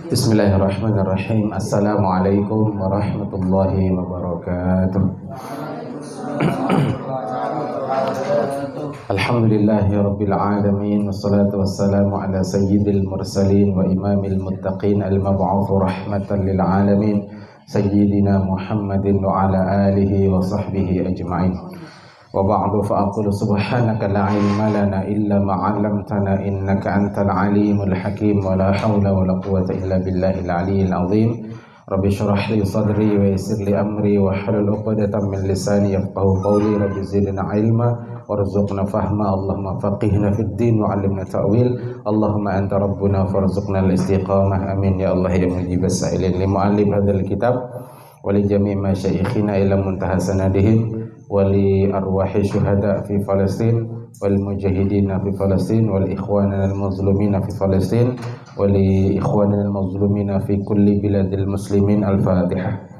Bismillahirrahmanirrahim. Assalamualaikum warahmatullahi wabarakatuh. Alhamdulillahi rabbil alamin. Wassalatu wassalamu ala sayyidil mursalin wa imamil muttaqin al-mab'uts rahmatan lil alamin sayyidina Muhammadin wa ala alihi wa sahbihi ajma'in. Wa ba'du fa aqulu subhanaka la ilma lana illa ma 'allamtana innaka antal alimul hakim wa la haula wa la quwwata illa billahil aliyyil azim. Rabbi shrah li sadri wa yassir li amri wa hlul 'uqdatam min lisani yafqahu qawli. Rabbi zidna ilma warzuqna fahma. Allahumma faqihna fid din wa 'allimna ta'wil. Allahumma anta rabbuna farzuqna al-istiqamah. Amin ya Allah ya mujibas sa'ilin. Li mu'allim hadzal kitab wa li jami' masyayikhina ila muntaha sanadihim wali arwahi syuhada fi Palestin wal mujahidina fi Palestin wal ikhwanina al mazlumina fi Palestin wali ikhwanina al mazlumina fi kulli biladil muslimin. Al-Fatihah.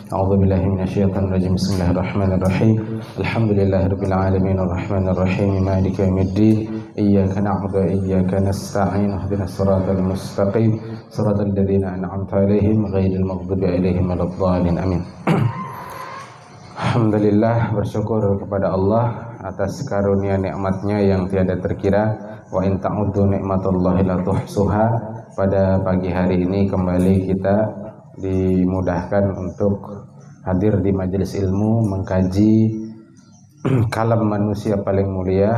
A'udzu billahi minasyaitonir rajim. Bismillahirrahmanirrahim. Alhamdulillahirabbil alamin arrahmanir rahim maliki yaumiddin. Iyyaka na'budu wa iyyaka nasta'in. Ihdinas siratal mustaqim siratal ladzina an'amta 'alaihim ghairil maghdubi 'alaihim waladdallin. Amin. Alhamdulillah, bersyukur kepada Allah atas karunia nikmatnya yang tiada terkira. Wa in ta'uddu nikmatallahi la tuhsuha. Pada pagi hari ini kembali kita dimudahkan untuk hadir di majelis ilmu mengkaji kalam manusia paling mulia,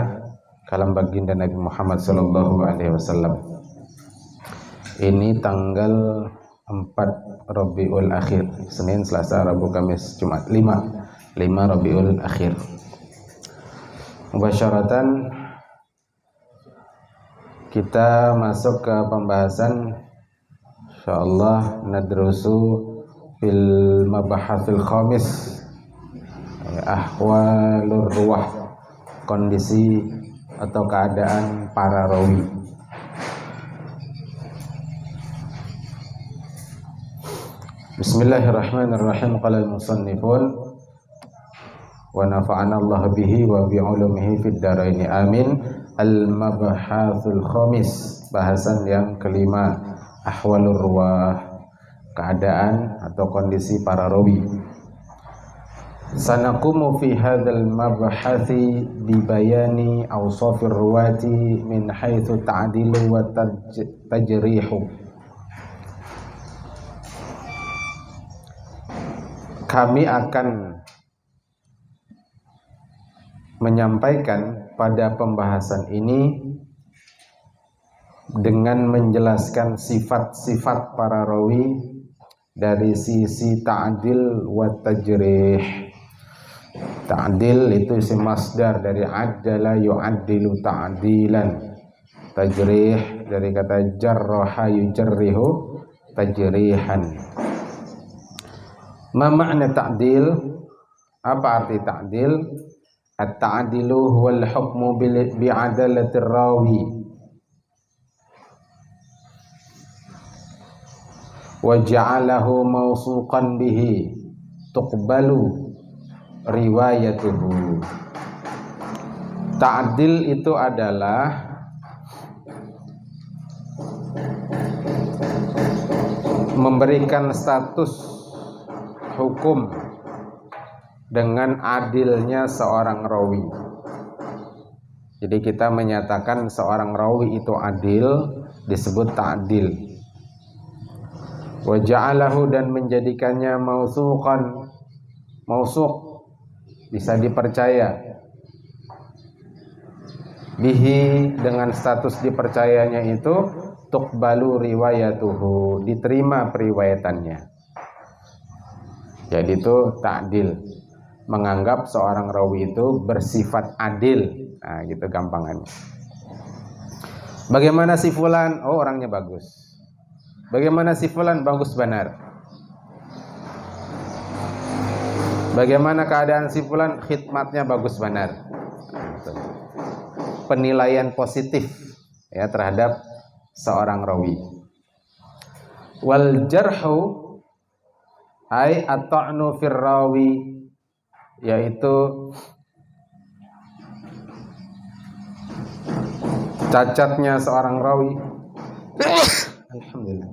kalam baginda Nabi Muhammad sallallahu alaihi wasallam. Ini tanggal 4 Rabiul Akhir, Senin, Selasa, Rabu, Kamis, Jumat, 5 Rabiul Akhir. Mubasyaratan kita masuk ke pembahasan insyaallah nadrusu fil mabahathil khamis ahwalur ruwah, kondisi atau keadaan para rawi. Bismillahirrahmanirrahim. Qala al-musannifun wa nafa'ana Allah bihi wa bi ulumihi fid dharain amin. Al-mabhasul khamis, bahasan yang kelima, ahwalur ruwah, keadaan atau kondisi para rawi. Sanaqumu fi hadzal mabhathi bi bayani awsafir ruwati min haitsu ta'dilu wa tajrihu. Kami akan menyampaikan pada pembahasan ini dengan menjelaskan sifat-sifat para rawi dari sisi ta'dil wa tajrih. Ta'dil itu isim masdar dari adala yu'addilu ta'dilan. Tajrih dari kata jarraha yujarrihu tajrihan. Ma makna ta'dil? Apa arti ta'dil? At-ta'dilu huwal hukmu bi'adalatir rawi wa ja'alahu mawsuqan bihi tuqbalu riwayatuhu. Ta'dil itu adalah memberikan status hukum dengan adilnya seorang rawi. Jadi kita menyatakan seorang rawi itu adil disebut ta'dil. Wa ja'alahu, dan menjadikannya mausuqan. Mausuq bisa dipercaya. Bihi, dengan status dipercayanya itu tuqbalu riwayatuhu, diterima periwayatannya. Jadi itu ta'dil, menganggap seorang rawi itu bersifat adil. Nah, gitu gampangannya. Bagaimana si fulan? Oh, orangnya bagus. Bagaimana si fulan? Bagus benar. Bagaimana keadaan si fulan? Khidmatnya bagus benar. Penilaian positif ya terhadap seorang rawi. Wal jarhu ai at-ta'nu fir rawi, yaitu cacatnya seorang rawi Alhamdulillah.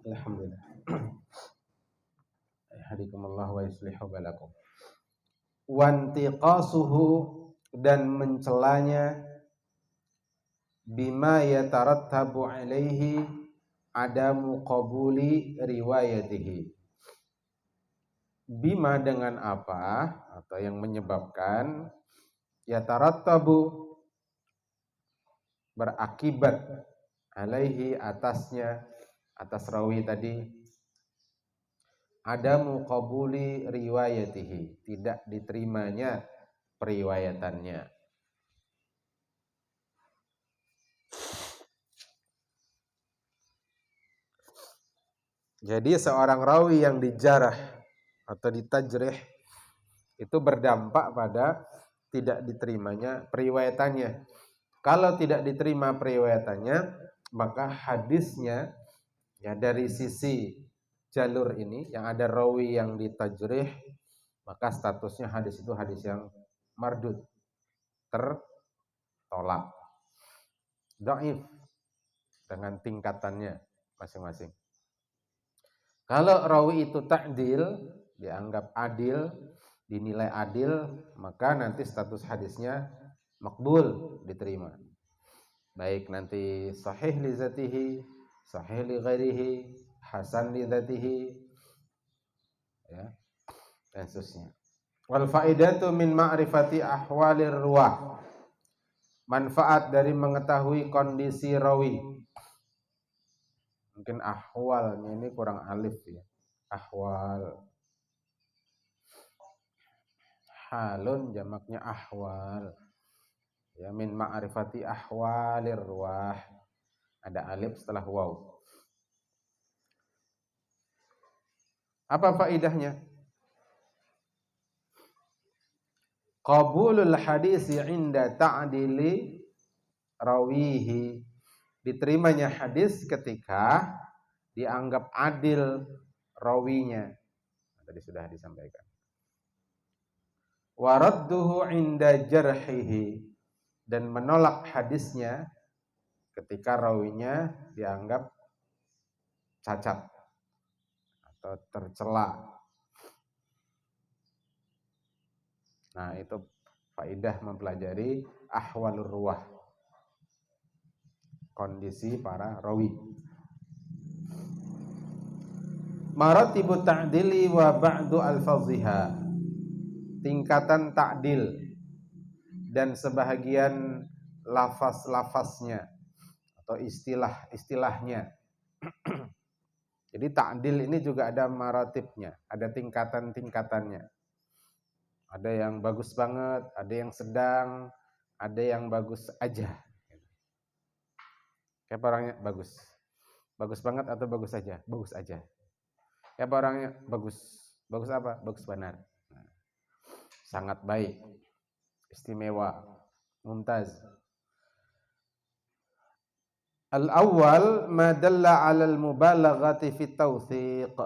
Alhamdulillah. Hadikumullah wa yuslihu balakum. Wantiqasuhu, dan mencelanya, bima yatarattabu alaihi adamu qabuli riwayatihi. Bima, dengan apa, atau yang menyebabkan, yatarattabu, berakibat, alaihi, atasnya, atas rawi tadi, adamu qabuli riwayatihi, tidak diterimanya periwayatannya. Jadi seorang rawi yang dijarah atau ditajrih itu berdampak pada tidak diterimanya periwayatannya. Kalau tidak diterima periwayatannya, maka hadisnya, ya, dari sisi jalur ini yang ada rawi yang ditajrih, maka statusnya hadis itu hadis yang mardud, tertolak, dhaif dengan tingkatannya masing-masing. Kalau rawi itu ta'dil, dianggap adil, dinilai adil, maka nanti status hadisnya makbul, diterima. Baik nanti sahih li zatihi, sahih li ghairihi, hasan li zatihi, ya, dan seterusnya. Wal faidatu min ma'rifati ahwalir ruwah. Manfaat dari mengetahui kondisi rawi. Mungkin ahwalnya ini kurang alif ya. Ahwal. Halun jamaknya ahwal. Ya, min ma'rifati ahwalir ruwah. Ada alif setelah waw. Apa faidahnya? Qabulul hadisi inda ta'dili rawihi. Diterimanya hadis ketika dianggap adil rawinya. Tadi sudah disampaikan. Waradduhu inda jarhihi, dan menolak hadisnya ketika rawinya dianggap cacat atau tercela. Nah, itu faidah mempelajari ahwalur ruwah, kondisi para rawi. Maratibu ta'dili wa ba'du alfaziha, tingkatan ta'dil dan sebahagian lafaz-lafaznya atau istilah-istilahnya. Jadi ta'dil ini juga ada maratibnya, ada tingkatan-tingkatannya. Ada yang bagus banget, ada yang sedang, ada yang bagus aja. Kayak orangnya bagus. Bagus banget atau bagus aja? Bagus aja. Kayak orangnya bagus. Bagus apa? Bagus benar. Nah, sangat baik. Istimewa. Mumtaz. Al-awwal ma dalla 'ala al-mubalaghati fi tawthiq.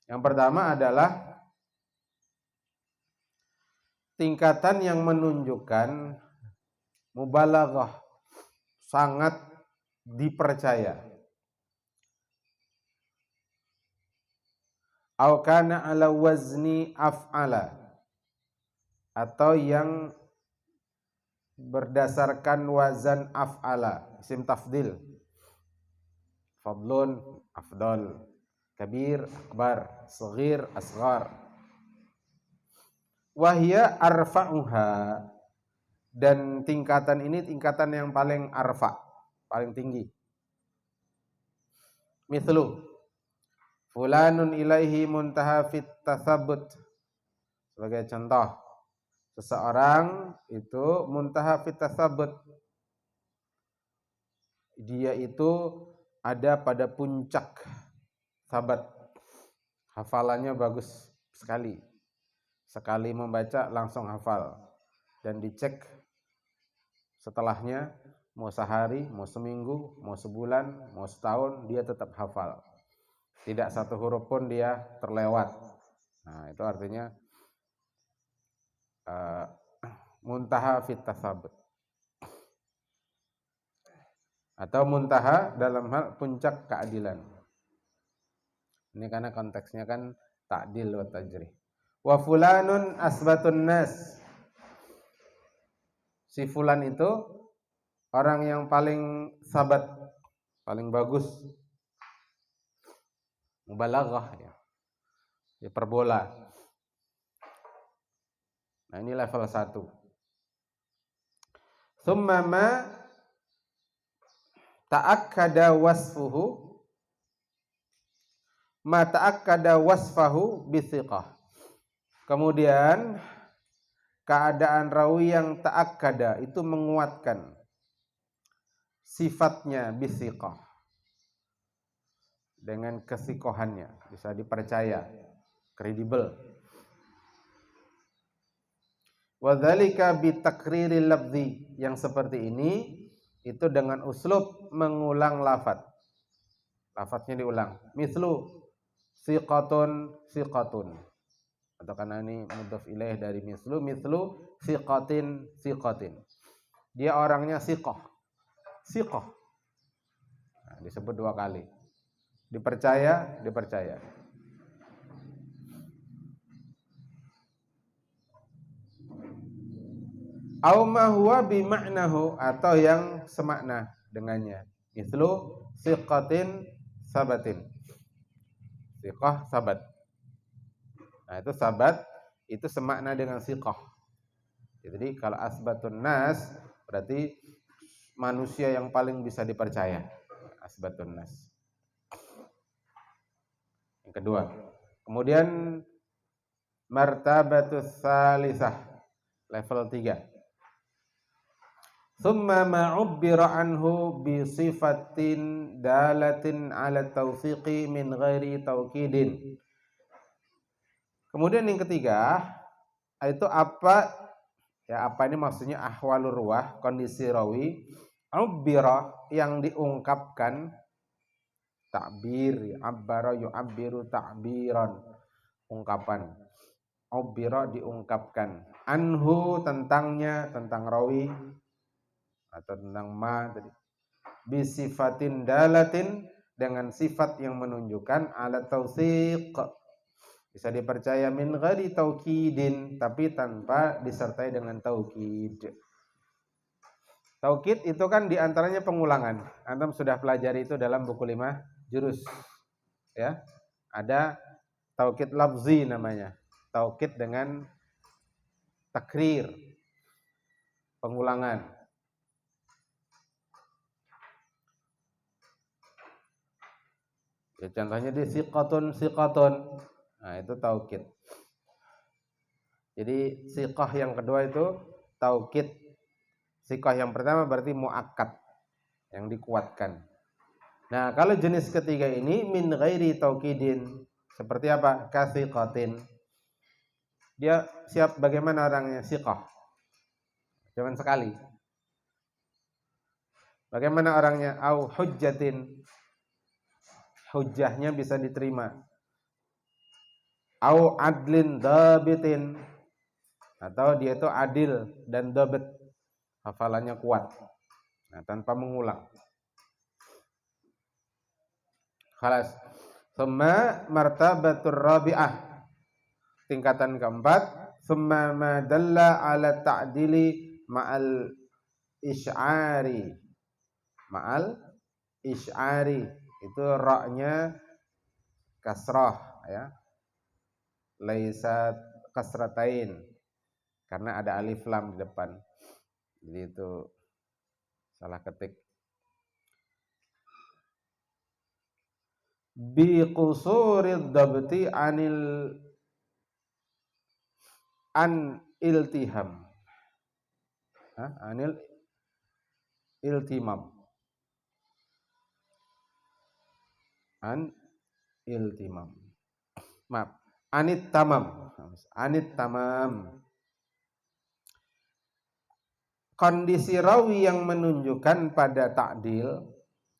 Yang pertama adalah tingkatan yang menunjukkan mubalaghah, sangat dipercaya. Au kana ala wazni af'ala, atau yang berdasarkan wazan af'ala, isim tafdil. Fadlun, afdal, kabir, akbar, saghir, asghar. Wahya arfa'uha, dan tingkatan ini tingkatan yang paling arfa, paling tinggi. Mithlu fulanun ilaihi muntaha fit tathabbut, sebagai contoh, seseorang itu muntaha fit tathabbut, dia itu ada pada puncak sabat, hafalannya bagus sekali, sekali membaca langsung hafal, dan dicek setelahnya, mau sehari, mau seminggu, mau sebulan, mau setahun, dia tetap hafal. Tidak satu huruf pun dia terlewat. Nah, itu artinya muntaha fit tathabbut. atau muntaha dalam hal puncak keadilan. Ini karena konteksnya kan ta'dil wa tajrih. Wa fulanun asbatun nas. Si fulan itu orang yang paling sabat, paling bagus. Mubalaghah ya. Hiperbola. Nah, ini level 1. Tsumma ma ta'akkada wasfuhu ma ta'akkada wasfahu bithiqah. Kemudian keadaan rawi yang ta'akkada itu menguatkan sifatnya bithiqah dengan kesikohannya, bisa dipercaya, kredibel. Wa dzalika bitakriril lafzi, yang seperti ini itu dengan uslub mengulang lafaz. Lafaznya diulang. Mislu siqatun siqatun. Atau karena ini mudhaf ilaih dari mislu siqatin siqatin. Dia orangnya siqah. Siqah. Nah, disebut 2 kali. Dipercaya, dipercaya. Au ma huwa bi ma'nahu, atau yang semakna dengannya. Mislu siqatin sabatin. Siqah sabat. Nah, itu sabat itu semakna dengan siqah. Jadi kalau asbatun nas berarti manusia yang paling bisa dipercaya. Asbatun nas. Yang kedua. Kemudian martabatus salisah, level 3. Tsumma ma'ubbira anhu bi sifatin dalatin 'ala tawfiqi min ghairi taukidin. Kemudian yang ketiga, itu apa? Ya, apa ini maksudnya ahwalur ruwah, kondisi rawi, ubbira yang diungkapkan, ta'bir, abbara yu'abbiru ta'biran, ungkapan. Ubbira diungkapkan, anhu tentangnya, tentang rawi atau tentang ma tadi, bisifatin dalatin dengan sifat yang menunjukkan ala tausiq, bisa dipercaya, min ghairi taukidin, tapi tanpa disertai dengan taukid. Taukid itu kan diantaranya pengulangan. Antum sudah pelajari itu dalam buku 5 jurus ya. Ada taukid lafzi namanya, taukid dengan takrir, pengulangan. Ya, contohnya di siqatun siqatun. Nah, itu taukid. Jadi siqah yang kedua itu taukid. Siqah yang pertama berarti muakkad, yang dikuatkan. Nah, kalau jenis ketiga ini min ghairi taukidin, seperti apa? Kasiqatin. Dia siap bagaimana orangnya? Siqah. Cuman sekali. Bagaimana orangnya? Au hujjatin. Hujjahnya bisa diterima. Au adlin dabitin, atau dia itu adil dan dabit, hafalannya kuat. Nah, tanpa mengulang. Khalas. Tsumma martabatur rabi'ah, tingkatan keempat, tsumma ma dalla ala ta'dili ma'al isy'ari. Ma'al isy'ari itu ra-nya kasrah ya. Laisa kasratain, karena ada alif lam di depan. Jadi itu salah ketik. Bi qusurid dabti an iltiham. Anil iltimam. An iltimam. Maaf, anit tamam. Anit tamam. Kondisi rawi yang menunjukkan pada ta'dil,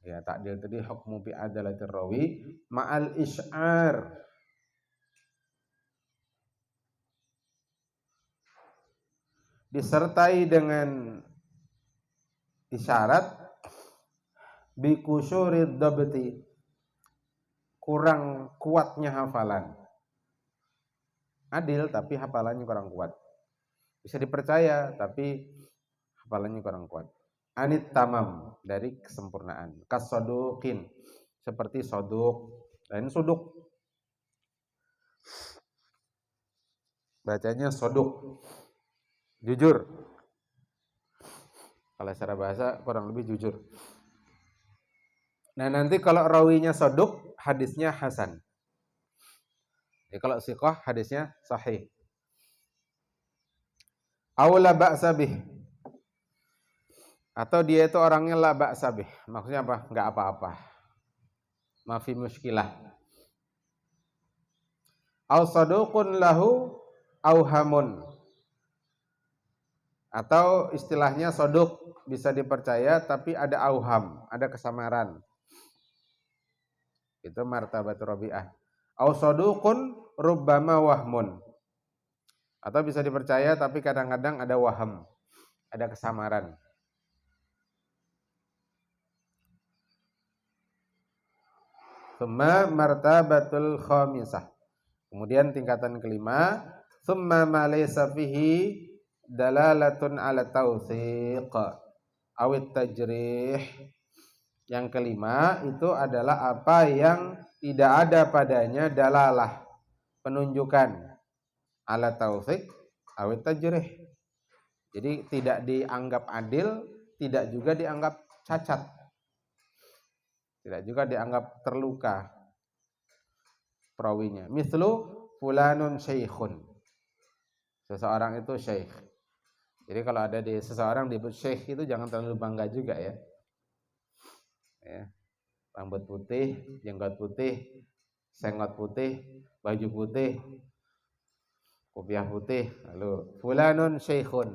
ya ta'dil tadi hukmu bi adalatir rawi ma'al isy'ar, disertai dengan isyarat bi kusyurid dabti, kurang kuatnya hafalan. Adil tapi hafalannya kurang kuat. Bisa dipercaya tapi hafalannya kurang kuat. Anit tamam, dari kesempurnaan. Kasodukin, seperti soduk. Lain soduk, bacanya soduk, jujur. Kalau secara bahasa kurang lebih jujur. Nah nanti kalau rawinya soduk, hadisnya hasan. Jadi kalau siqah, hadisnya sahih. Aula ba'sa bih, atau dia itu orangnya la ba'sa bih. Maksudnya apa? Enggak apa-apa. Mafi muskilah. Au saduqun lahu auhamun, atau istilahnya soduk bisa dipercaya tapi ada auham, ada kesamaran. Itu martabat rabi'ah. Au saduqun rubbama wahmun, atau bisa dipercaya tapi kadang-kadang ada waham, ada kesamaran. Tsumma martabatul khamisah. Kemudian tingkatan kelima, tsumma ma laysa fihi dalalatun ala tawsiq awit tajrih. Yang kelima itu adalah apa yang tidak ada padanya dalalah, penunjukan, ala tawsiq awit tajrih. Jadi tidak dianggap adil, tidak juga dianggap cacat, tidak juga dianggap terluka perawinya. Mislu fulanun syekhun, seseorang itu syekh. Jadi kalau ada di seseorang disebut syekh itu jangan terlalu bangga juga ya. Rambut putih, jenggot putih, sengot putih, baju putih, kopiah putih, lalu fulanun syekhun.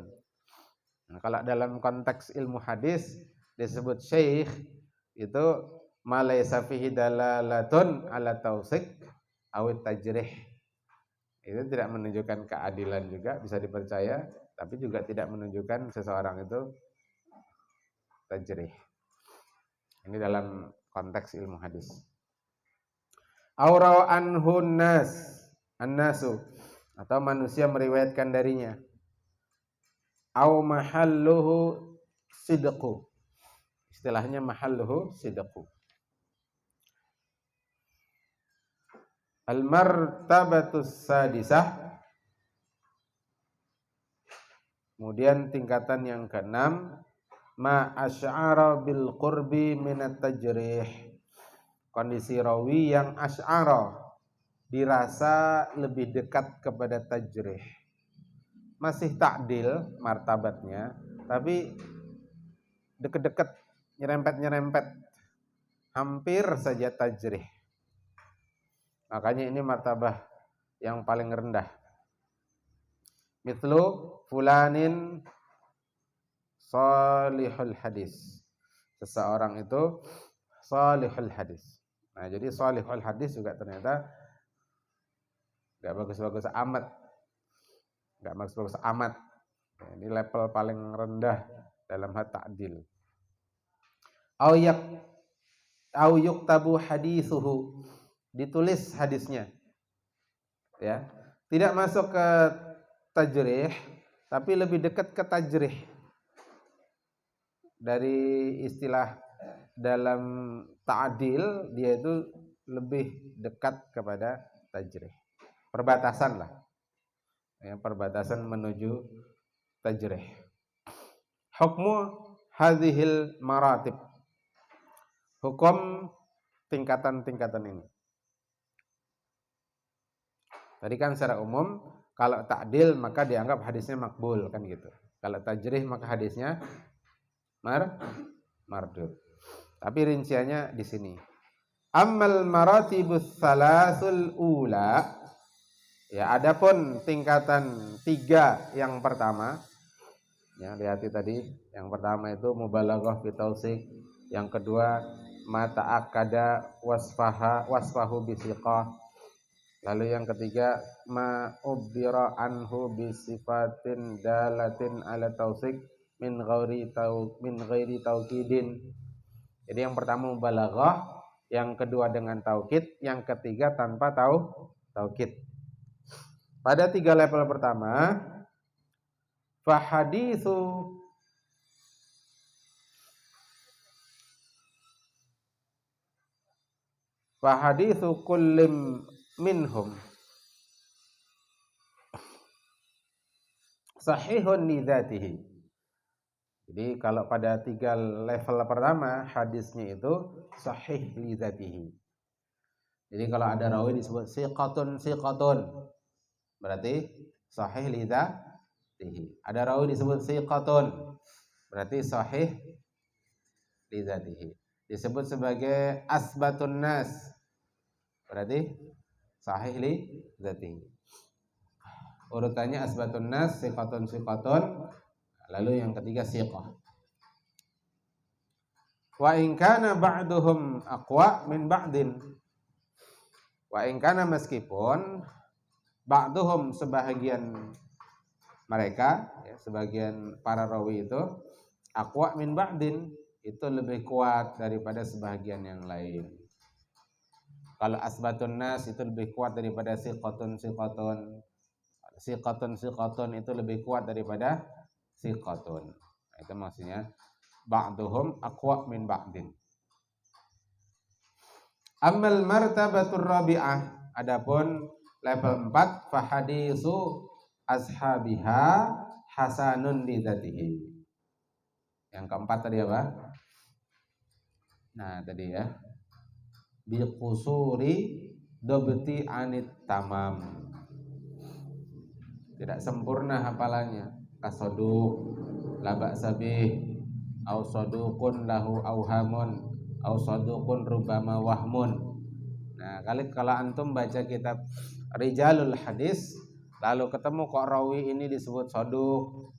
Nah, kalau dalam konteks ilmu hadis disebut syekh itu malaysa fihi dalalatun ala tawsiq awit tajrih. Itu tidak menunjukkan keadilan juga, bisa dipercaya, tapi juga tidak menunjukkan seseorang itu tajrih. Ini dalam konteks ilmu hadis. Aurau anhun nas, annasu, atau manusia meriwayatkan darinya. Au mahalluhu sidqu, istilahnya mahalluhu sidqu. Al-martabatus sadisah. Kemudian tingkatan yang keenam, ma asy'ara bil qurbi minat tajrih. Kondisi rawi yang asy'ara, dirasa lebih dekat kepada tajrih. Masih ta'dil martabatnya, tapi deket-deket, nyerempet-nyerempet, hampir saja tajrih. Makanya ini martabah yang paling rendah. Mithlu fulanin salihul hadis, seseorang itu salihul hadis. Nah jadi salihul hadis juga ternyata gak bagus-bagus amat, gak bagus-bagus amat. Nah, ini level paling rendah dalam hal ta'dil. Au yuktabu hadithuhu, ditulis hadisnya, ya, tidak masuk ke tajrih, tapi lebih dekat ke tajrih. Dari istilah dalam ta'dil, dia itu lebih dekat kepada tajrih. Perbatasan lah, ya, perbatasan menuju tajrih. Hukmu hadhil maratib, hukum tingkatan-tingkatan ini. Tadi kan secara umum kalau ta'dil maka dianggap hadisnya makbul kan gitu. Kalau tajrih maka hadisnya mardud. Tapi rinciannya di sini. Ammal maratibus salasul ula, ya adapun tingkatan 3 yang pertama, ya lihati tadi, yang pertama itu mubalaghah fi tawsiq, yang kedua mata akada wasfahu bisiqah, lalu yang ketiga ma ubbira anhu bisifatin dalatin ala tawsiq min ghairi tauqidin. Jadi yang pertama mubalaghah, yang kedua dengan taukid, yang ketiga tanpa taukid. Pada 3 level pertama, fahaditsu kullim minhum sahihun li dzatihi. Jadi kalau pada 3 level pertama hadisnya itu sahih li dzatihi. Jadi kalau ada rawi disebut siqatun, berarti sahih li dzatihi. Ada rawi disebut siqatun, berarti sahih li dzatihi. Disebut sebagai asbatun nas, berarti sahih li dzatihi. Urutannya asbatun nas, siqatun, lalu yang ketiga siqah. Wa in kana ba'duhum aqwa min ba'din. Wa in kana, meskipun ba'duhum, sebahagian mereka, ya, sebagian para rawi itu aqwa min ba'din, itu lebih kuat daripada sebahagian yang lain. Kalau asbatun nas itu lebih kuat daripada siqatun, siqatun itu lebih kuat daripada siqatun. Nah, itu maksudnya ba'duhum aqwa min ba'din. Ammal martabatur rabi'ah, adapun level 4, fahadisu ashabiha hasanun li dzatihi. Yang keempat tadi apa? Nah, tadi ya. Bi qusuri dobti anit tamam. Tidak sempurna hafalannya. Kasaduq, laba sabih, au saduqun lahu auhamun, au saduqun rubama wahmun. Nah, kalau antum baca kitab Rijalul Hadis, lalu ketemu kok rawi ini disebut saduq,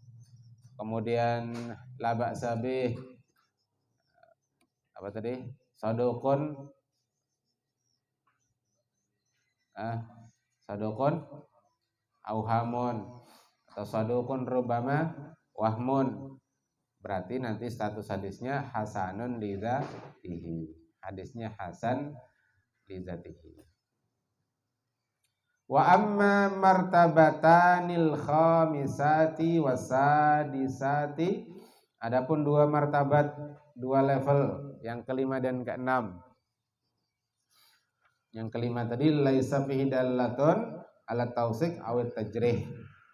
kemudian laba sabih, apa tadi? Saduqun auhamun, atau saduqun rubama wahmun, berarti nanti status hadisnya hasanun li dzatihi. Hadisnya hasan li dzatihi. Wa amma martabatanil khamisati wasadisati, adapun 2 martabat, 2 level, yang kelima dan keenam. Yang kelima tadi laisa fihi dalatun ala tausik awit tajrih,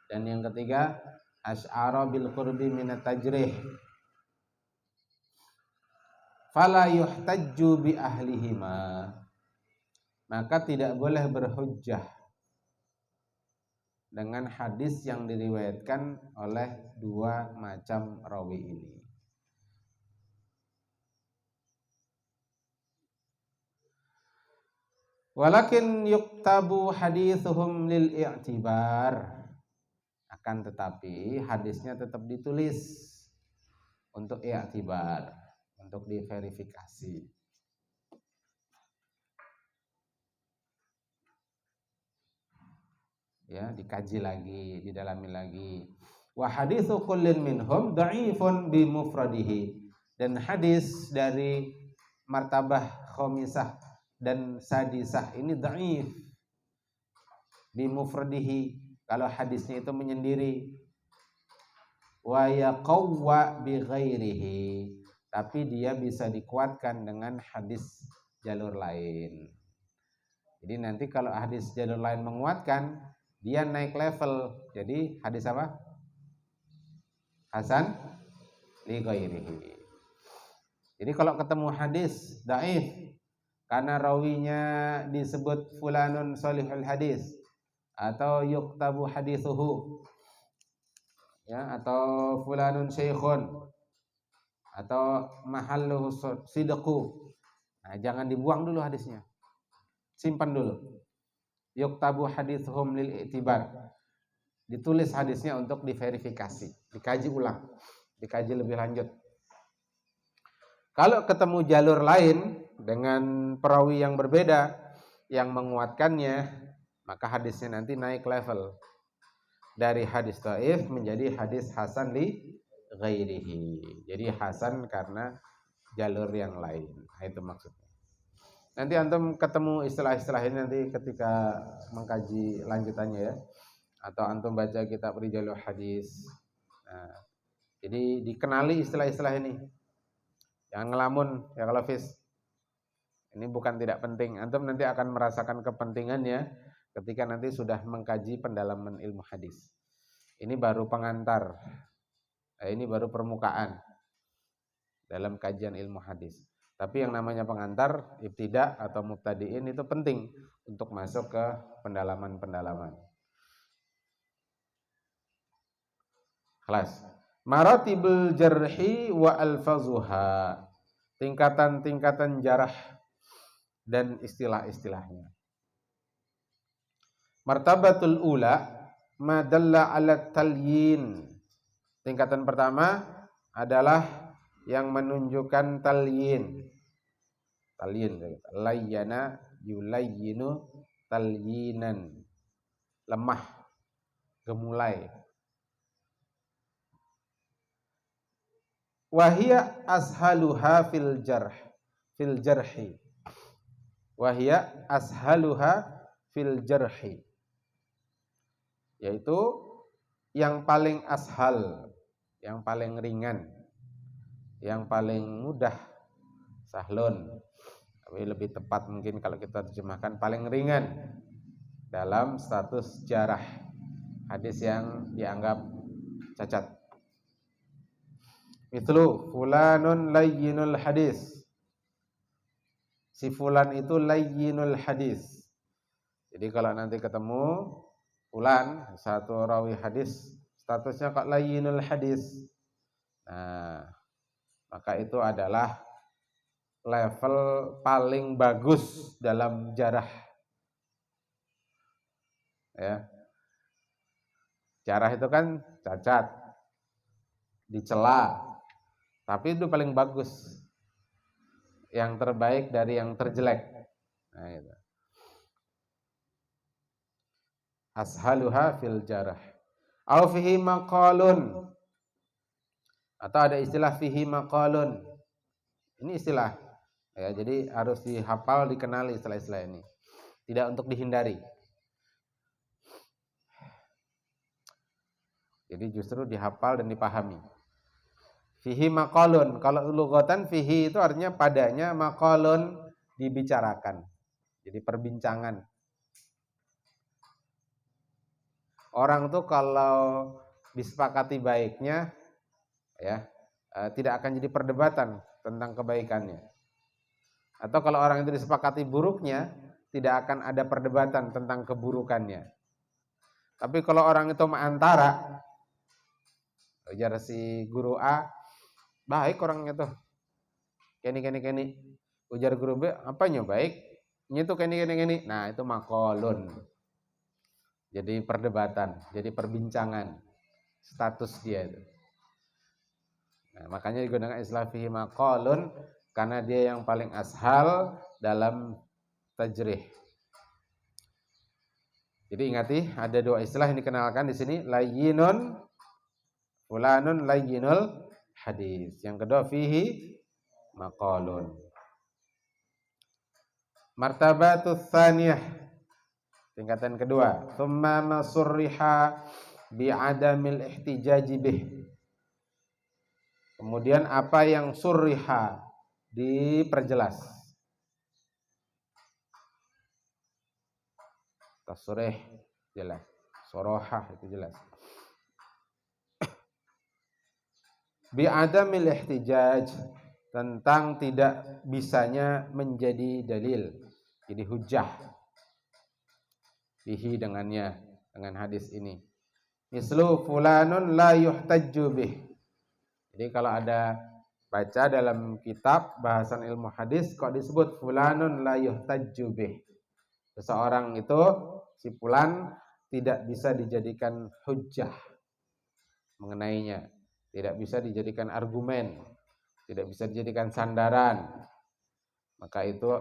dan yang ketiga asy'ara bil qurbi minat tajrih, fala yuhtajju bi ahlihima, maka tidak boleh berhujjah dengan hadis yang diriwayatkan oleh 2 macam rawi ini. Walakin yuktabu hadithuhum lil i'tibar, akan tetapi hadisnya tetap ditulis untuk i'tibar, untuk diverifikasi. Ya, dikaji lagi, didalami lagi. Wa haditsu kullin minhum dha'ifun bi mufradihi, dan hadis dari martabah khamisah dan sadisah ini dhaif bi mufradihi, kalau hadisnya itu menyendiri. Wa yaqawwa bi ghairihi, tapi dia bisa dikuatkan dengan hadis jalur lain. Jadi nanti kalau hadis jalur lain menguatkan, dia naik level jadi hadis apa? Hasan li ghairihi. Jadi kalau ketemu hadis dhaif karena rawinya disebut fulanun salihul hadis, atau yuktabu hadithuhu, ya, atau fulanun syekhun, atau mahalluhu sidqu, nah, jangan dibuang dulu hadisnya, simpan dulu. Yuktabu hadithuhum lil i'tibar, ditulis hadisnya untuk diverifikasi, dikaji ulang, dikaji lebih lanjut. Kalau ketemu jalur lain dengan perawi yang berbeda yang menguatkannya, maka hadisnya nanti naik level dari hadis dhaif menjadi hadis hasan li ghairihi. Jadi hasan karena jalur yang lain. Nah, itu maksudnya. Nanti antum ketemu istilah-istilah ini nanti ketika mengkaji lanjutannya ya. Atau antum baca kitab Rijalul Hadis. Nah, jadi dikenali istilah-istilah ini. Jangan ngelamun ya kalau Fis. Ini bukan tidak penting. Antum nanti akan merasakan kepentingannya ketika nanti sudah mengkaji pendalaman ilmu hadis. Ini baru pengantar. Ini baru permukaan dalam kajian ilmu hadis. Tapi yang namanya pengantar, ibtida atau mubtadiin itu penting untuk masuk ke pendalaman-pendalaman. Kelas. Maratibul jarhi wa alfazuha. Tingkatan-tingkatan jarah dan istilah-istilahnya. Martabatul ula ma dalla ala talyin. Tingkatan pertama adalah yang menunjukkan talyin. Talyin, layyana yulayyinu talyinan. Lemah, gemulai. Wahia ashaluha fil jarhi. Wahia ashaluha fil jarhi. Yaitu yang paling ashal, yang paling ringan, yang paling mudah, sahlun. Tapi lebih tepat mungkin kalau kita terjemahkan paling ringan dalam status jarah hadis yang dianggap cacat. Mithlu fulanun layyinul hadis. Si fulan itu layyinul hadis. Jadi kalau nanti ketemu fulan, satu rawi hadis, statusnya kok layyinul hadis. Nah, maka itu adalah level paling bagus dalam jarah. Ya. Jarah itu kan cacat, dicela, tapi itu paling bagus. Yang terbaik dari yang terjelek. Nah, itu. Ashaluha fil jarah. Au fihi maqalun. Atau ada istilah fihi maqalun. Ini istilah. Ya, jadi harus dihafal, dikenali istilah-istilah ini. Tidak untuk dihindari. Jadi justru dihafal dan dipahami. Fihi maqalun. Kalau lughatan fihi itu artinya padanya, maqalun dibicarakan. Jadi perbincangan. Orang tuh kalau disepakati baiknya ya, tidak akan jadi perdebatan tentang kebaikannya. Atau kalau orang itu disepakati buruknya, tidak akan ada perdebatan tentang keburukannya. Tapi kalau orang itu antara, ujar si guru A, baik orangnya tuh. Keni. Ujar guru B, apanya baik? Ini tuh keni. Nah, itu maqalun. Jadi perdebatan, jadi perbincangan status dia itu. Nah, makanya digunakan istilah fihi maqalun karena dia yang paling ashal dalam tajrih. Jadi ingati ada dua istilah yang dikenalkan di sini, layyinun, fulanun layyinul hadis. Yang kedua fihi maqalun. Martabatus tsaniyah. Tingkatan kedua, tsumma masurriha bi'adamil ihtijaji bih. Kemudian apa yang surriha diperjelas. Tasrih jelas, sorohah itu jelas. Bi'adamil ihtijaj, tentang tidak bisanya menjadi dalil, jadi hujjah. Bihi dengannya, dengan hadis ini. Mislu fulanun la yuhtajju bih. Jadi kalau ada baca dalam kitab bahasan ilmu hadis kok disebut fulanun la yuhtajju bih. Seseorang itu si fulan tidak bisa dijadikan hujjah mengenainya, tidak bisa dijadikan argumen, tidak bisa dijadikan sandaran. Maka itu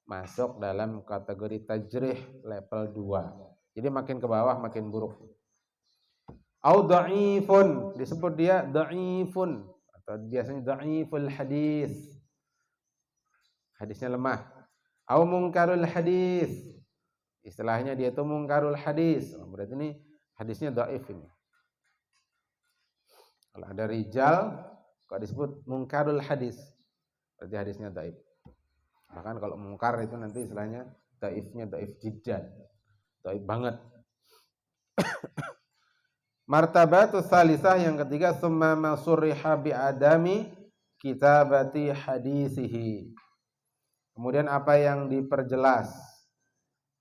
masuk dalam kategori tajrih level 2. Jadi makin ke bawah makin buruk. Au dha'ifun, disebut dia dha'ifun atau biasanya dha'iful hadis. hadisnya lemah. Au mungkarul hadis, istilahnya dia itu mungkarul hadis, berarti ini hadisnya dhaif ini. Kalau ada rijal kok disebut mungkarul hadis, berarti hadisnya dhaif. Bahkan kalau mungkar itu nanti istilahnya dhaifnya dhaif jiddan, dhaif banget. Martabatu salisah yang ketiga, summa masurriha bi adami kitabati hadisihi. Kemudian apa yang diperjelas,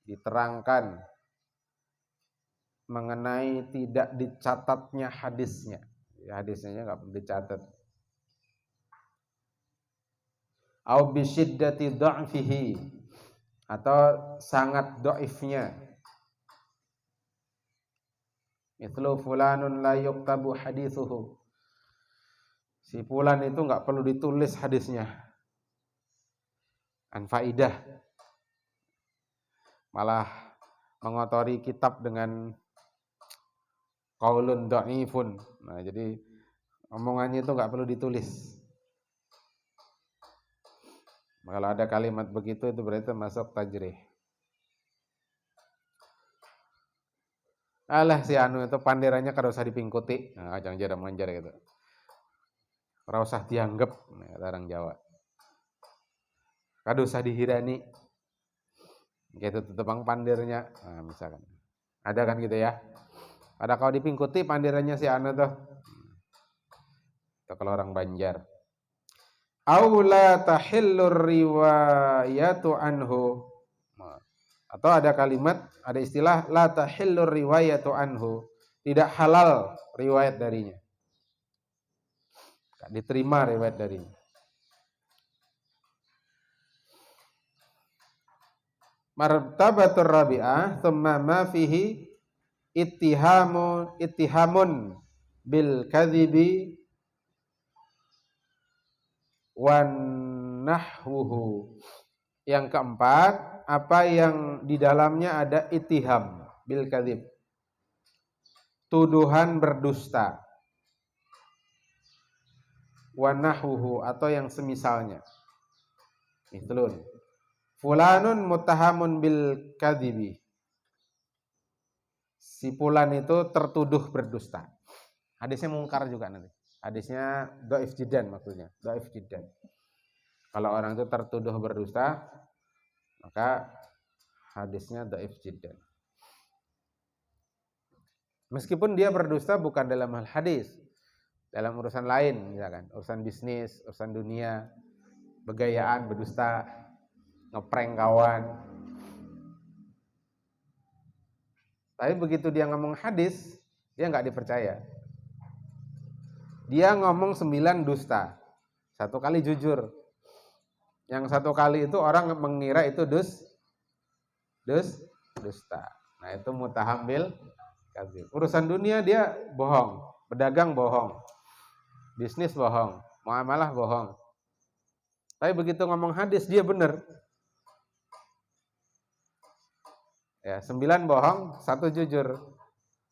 diterangkan mengenai tidak dicatatnya hadisnya. Ya, hadisnya enggak perlu dicatat. Au bi syiddati dha'fihi, atau sangat dhaifnya. Mithlu fulanun la yuktabu hadithuhu. Si fulan itu enggak perlu ditulis hadisnya. An faidah. Malah mengotori kitab dengan qaulun dhaifun. Nah, jadi omongannya itu enggak perlu ditulis. Kalau ada kalimat begitu itu berarti masuk tajrih. Alah si anu itu panderannya kada usah dipingkuti. Nah, jangan jarang manjar gitu. Ora usah dianggap, kata orang Jawa. Kada usah dihirani. Gitu tetepang pandirnya. Nah, misalkan. Ada kan gitu ya. Ada kalau dipingkuti pandirannya si anu tuh. Itu kalau orang Banjar. Au la tahillur riwayatu anhu. Atau ada kalimat, ada istilah la tahillur riwayatu anhu, tidak halal riwayat darinya. Tidak diterima riwayat darinya. Martabatur rabi'ah, thumma ma fihi ittihamun bil kadhibi wan nahwuhu. Yang keempat, apa yang di dalamnya ada ittiham bil kadzib, tuduhan berdusta, wa nahwuhu, atau yang semisalnya. Itlun fulanun muttahamun bil kadzibi, si fulan itu tertuduh berdusta. Hadisnya mungkar juga nanti. Hadisnya dhaif jiddan, maksudnya dhaif jiddan. Kalau orang itu tertuduh berdusta, maka hadisnya dhaif jiddan. Meskipun dia berdusta bukan dalam hal hadis, dalam urusan lain, misalkan urusan bisnis, urusan dunia, begayaan, berdusta, ngeprank kawan. Tapi begitu dia ngomong hadis, dia nggak dipercaya. Dia ngomong 9 dusta, 1 kali jujur. Yang 1 kali itu orang mengira itu dusta. Nah, itu muttaham bil kadzib. Urusan dunia dia bohong, berdagang bohong, bisnis bohong, muamalah bohong. Tapi begitu ngomong hadis dia benar. Ya, 9 bohong, 1 jujur.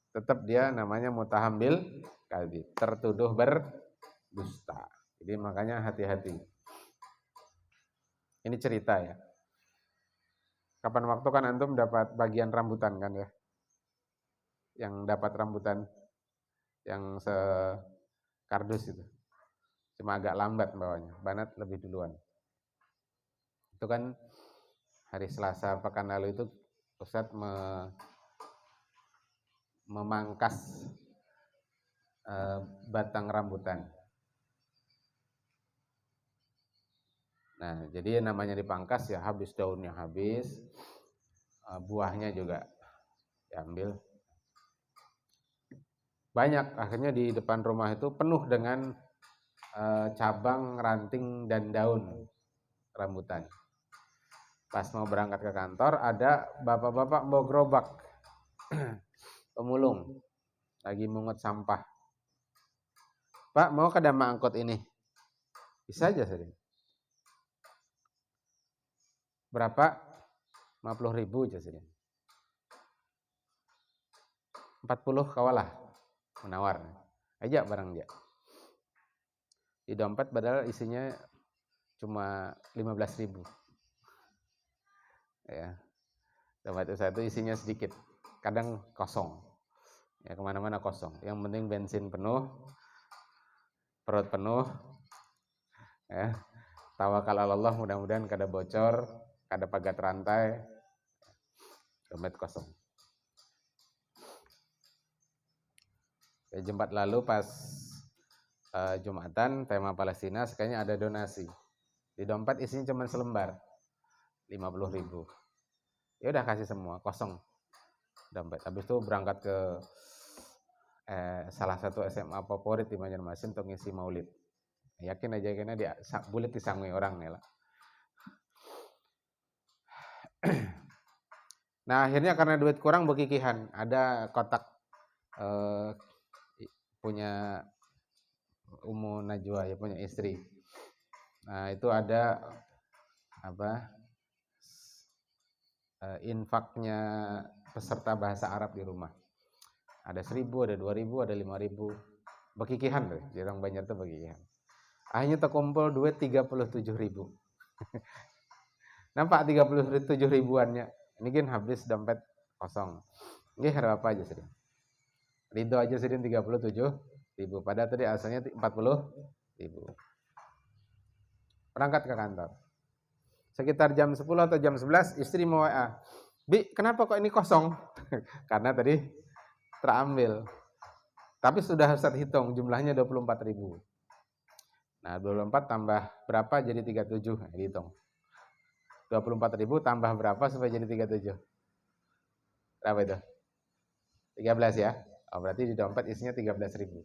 Tetap dia namanya muttaham bil kadzib, tertuduh berdusta. Jadi makanya hati-hati. Ini cerita ya. Kapan waktu kan antum dapat bagian rambutan kan ya? Yang dapat rambutan yang sekardus itu. Cuma agak lambat bawanya. Banat lebih duluan. Itu kan hari Selasa pekan lalu itu Ustadz memangkas batang rambutan. Nah, jadi namanya dipangkas ya habis daunnya habis, buahnya juga diambil. Banyak, akhirnya di depan rumah itu penuh dengan cabang, ranting, dan daun rambutan. Pas mau berangkat ke kantor, ada bapak-bapak bawa gerobak pemulung lagi mungut sampah. Pak, mau ke dama angkot ini? Bisa aja sering. Berapa? 50.000 aja sini. 40 kawalah menawar. Ajak barang dia. Di dompet padahal isinya cuma 15.000. Ya, dompet usaha itu isinya sedikit, kadang kosong. Ya, kemana-mana kosong. Yang penting bensin penuh, perut penuh, ya. Tawakal Allah, mudah-mudahan kada bocor, kada pagat rantai, dompet kosong. Ya, Jumat lalu pas Jumatan tema Palestina, sekalinya ada donasi. Di dompet isinya cuma selembar, 50.000. Ya udah kasih semua, kosong dompet. Habis itu berangkat ke salah satu SMA favorit di Banjarmasin untuk ngisi maulid. Yakin aja karena dia bulet disangui orang nih lah. Nah akhirnya karena duit kurang bekikihan, ada kotak punya Ummu Najwa, ya punya istri. Nah itu ada infaknya peserta bahasa Arab di rumah. Ada 1.000, ada 2.000, ada 5.000. Bekikihan tuh, orang Banjar tuh bekikihan. Akhirnya terkumpul duit 37.000. Nampak 37 ribuannya. Ini kan habis dompet kosong. Ini harap apa aja sih? Ridho aja sih 37.000. Padahal tadi asalnya 40.000. Berangkat ke kantor. Sekitar jam 10 atau jam 11 istri mau WA. Bi, kenapa kok ini kosong? Karena tadi terambil. Tapi sudah Ustaz hitung jumlahnya 24.000. Nah, 24 tambah berapa jadi 37? Nah, dihitung. 24.000 tambah berapa supaya jadi 37? Berapa itu? 13 ya? Oh, berarti di dompet isinya 13.000.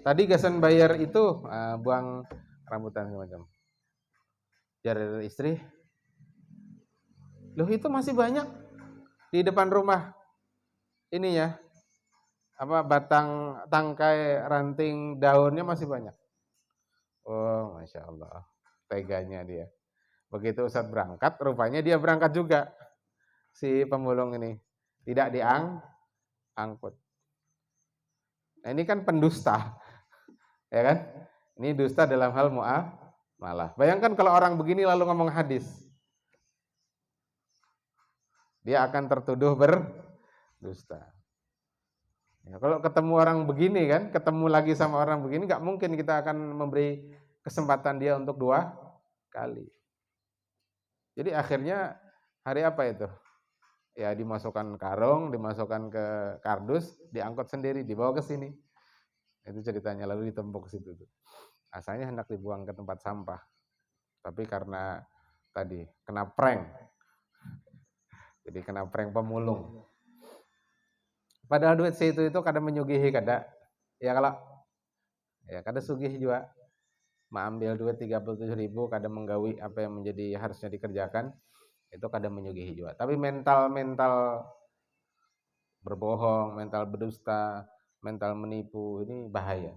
Tadi gasan bayar itu buang rambutan semacam. Jar istri, loh itu masih banyak di depan rumah. Ini ya, batang tangkai ranting daunnya masih banyak. Oh, Masya Allah, teganya dia. Begitu Ustadz berangkat, rupanya dia berangkat juga. Si pemulung ini tidak diangkut. Nah ini kan pendusta, ya kan? Ini dusta dalam hal muamalah. Bayangkan kalau orang begini lalu ngomong hadis, dia akan tertuduh berdusta. Ya, kalau ketemu orang begini kan, ketemu lagi sama orang begini, nggak mungkin kita akan memberi kesempatan dia untuk 2 kali. Jadi akhirnya hari apa itu? Ya dimasukkan karung, dimasukkan ke kardus, diangkut sendiri, dibawa ke sini. Itu ceritanya, lalu ditempuk situ tuh. Asalnya hendak dibuang ke tempat sampah. Tapi karena tadi kena prank. Jadi kena prank pemulung. Padahal duit itu kadang menyugihi kada. Ya kalau ya kada sugih juga. Mengambil duit 37.000 kadang menggawi apa yang menjadi harusnya dikerjakan, itu kadang menyugihi juga. Tapi mental berbohong, mental berdusta, mental menipu ini bahaya.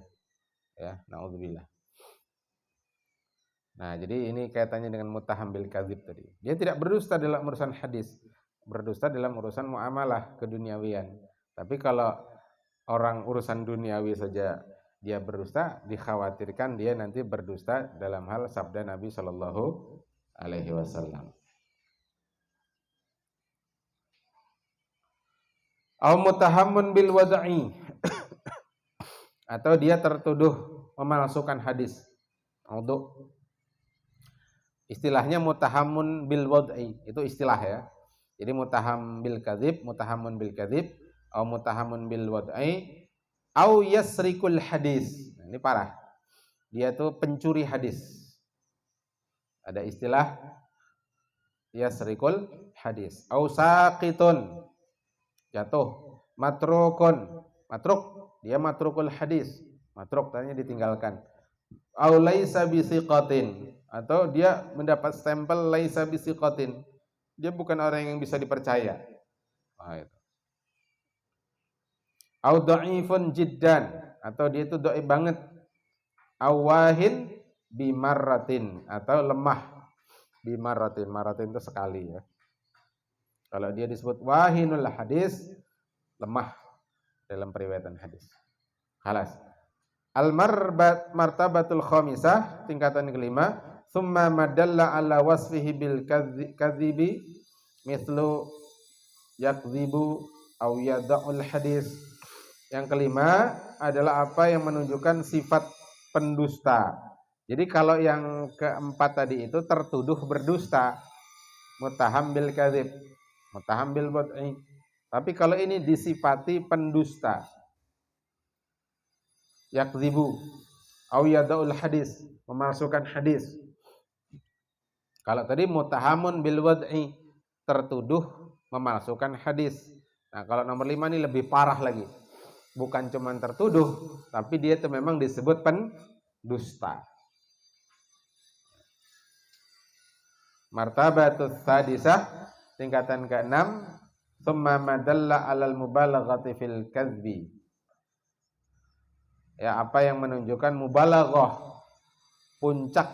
Ya, naudzubillah. Nah, jadi ini kaitannya dengan muttaham bil kadzib tadi. Dia tidak berdusta dalam urusan hadis, berdusta dalam urusan muamalah keduniawian. Tapi kalau orang urusan duniawi saja dia berdusta, dikhawatirkan dia nanti berdusta dalam hal sabda Nabi Shallallahu Alaihi Wasallam. Au muttahamun bil wad'i, atau dia tertuduh memalsukan hadis. Untuk istilahnya muttahamun bil wad'i, itu istilah ya. Jadi muttaham bil kadzib, muttahamun bil kadzib, au muttahamun bil wad'i, au yasrikul hadis. Nah, ini parah. Dia tuh pencuri hadis. Ada istilah yasrikul hadis. Au saqitun, jatuh. Matrukun, matruk, dia matrukul hadis. Matruk tadinya ditinggalkan. Au laisa bisiqatin, atau dia mendapat stempel laisa bisiqatin. Dia bukan orang yang bisa dipercaya. Nah, itu. Au dha'ifun jiddan, atau dia itu dhaif banget. Au wahin bimarratin, atau lemah bimarratin. Marratin itu sekali ya. Kalau dia disebut wahinul hadis, lemah dalam periwayatan hadis. Halas. Martabatul khamisah, tingkatan kelima, summa madalla ala wasfihi bil kadzibi mithlu yakdzibu au yada'ul hadis. Yang kelima adalah apa yang menunjukkan sifat pendusta. Jadi kalau yang keempat tadi itu tertuduh berdusta, muttaham bil kadzib, muttaham bil bad'i. Tapi kalau ini disifati pendusta, yakdzibu au yada'ul hadis, memalsukan hadis. Kalau tadi muttahamun bil wad'i, tertuduh memalsukan hadis. Nah, kalau nomor 5 ini lebih parah lagi. Bukan cuma tertuduh, tapi dia itu memang disebut pendusta. Martabatus sadisah, tingkatan ke-6, tsumma madalla 'alal mubalaghati fil kadzbi. Ya, apa yang menunjukkan mubalaghah, puncak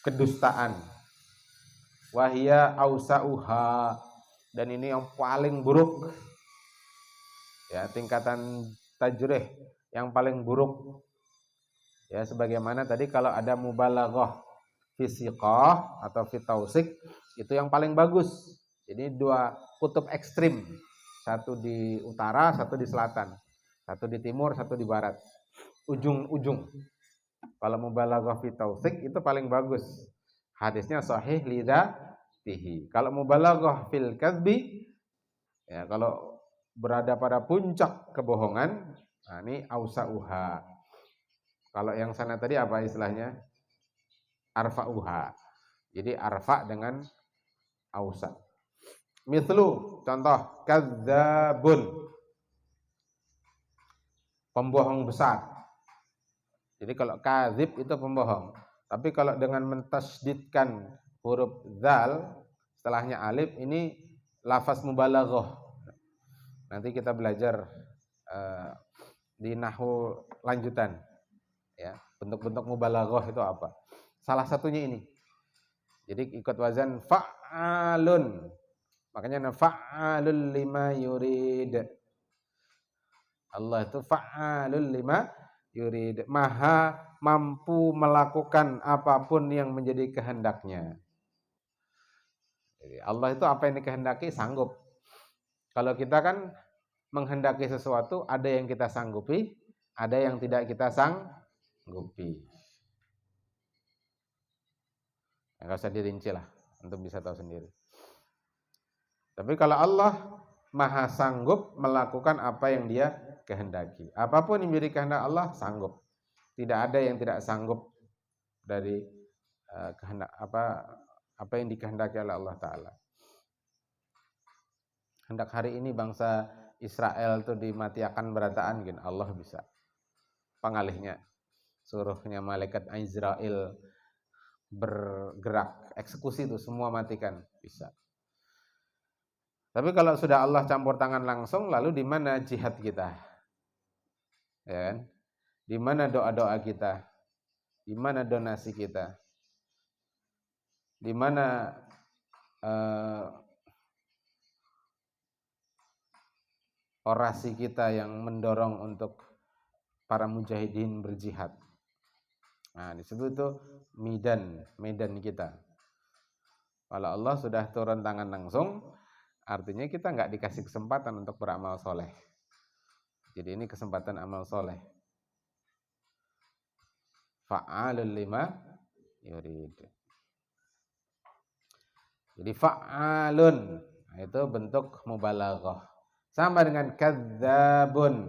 kedustaan. Wahia ausauha, dan ini yang paling buruk. Ya, tingkatan tajrih yang paling buruk. Ya, sebagaimana tadi kalau ada mubalaghah fi siqah atau fi tausik, itu yang paling bagus. Jadi dua kutub ekstrim, satu di utara, satu di selatan, satu di timur, satu di barat, ujung-ujung. Kalau mubalaghah fi tausik itu paling bagus, hadisnya sahih lidzatihi. Kalau mubalaghah fil kadzbi, ya kalau berada pada puncak kebohongan, nah ini ausauha. Kalau yang sana tadi apa istilahnya? Arfa'uha. Jadi arfa dengan ausa. Mithlu, contoh, kadzabun, pembohong besar. Jadi kalau kadzib itu pembohong. Tapi kalau dengan mentasydidkan huruf dzal, setelahnya alif, ini lafaz mubalaghah. Nanti kita belajar di nahwu lanjutan. Ya, bentuk-bentuk mubalaghah itu apa? Salah satunya ini. Jadi ikut wazan fa'alun. Makanya fa'alul lima yurid. Allah itu fa'alul lima yurid. Maha mampu melakukan apapun yang menjadi kehendaknya. Jadi Allah itu apa yang dikehendaki sanggup. Kalau kita kan menghendaki sesuatu, ada yang kita sanggupi, ada yang tidak kita sanggupi. Enggak usah dirinci lah, untuk bisa tahu sendiri. Tapi kalau Allah maha sanggup melakukan apa yang dia kehendaki. Apapun yang menjadi kehendak Allah sanggup. Tidak ada yang tidak sanggup dari kehendak apa yang dikehendaki oleh Allah Ta'ala. Hendak hari ini bangsa Israel itu dimatiakan berataan, gini, Allah bisa. Pengalihnya, suruhnya malaikat Israel bergerak, eksekusi itu semua matikan, bisa. Tapi kalau sudah Allah campur tangan langsung, lalu di mana jihad kita? Ya kan? Di mana doa-doa kita? Di mana donasi kita? Di mana orasi kita yang mendorong untuk para mujahidin berjihad? Nah, disebut itu medan kita. Kalau Allah sudah turun tangan langsung, artinya kita nggak dikasih kesempatan untuk beramal soleh. Jadi ini kesempatan amal soleh. Fa'alul lima yurid. Jadi fa'alun, nah, itu bentuk mubalaghah. Sama dengan kadzabun,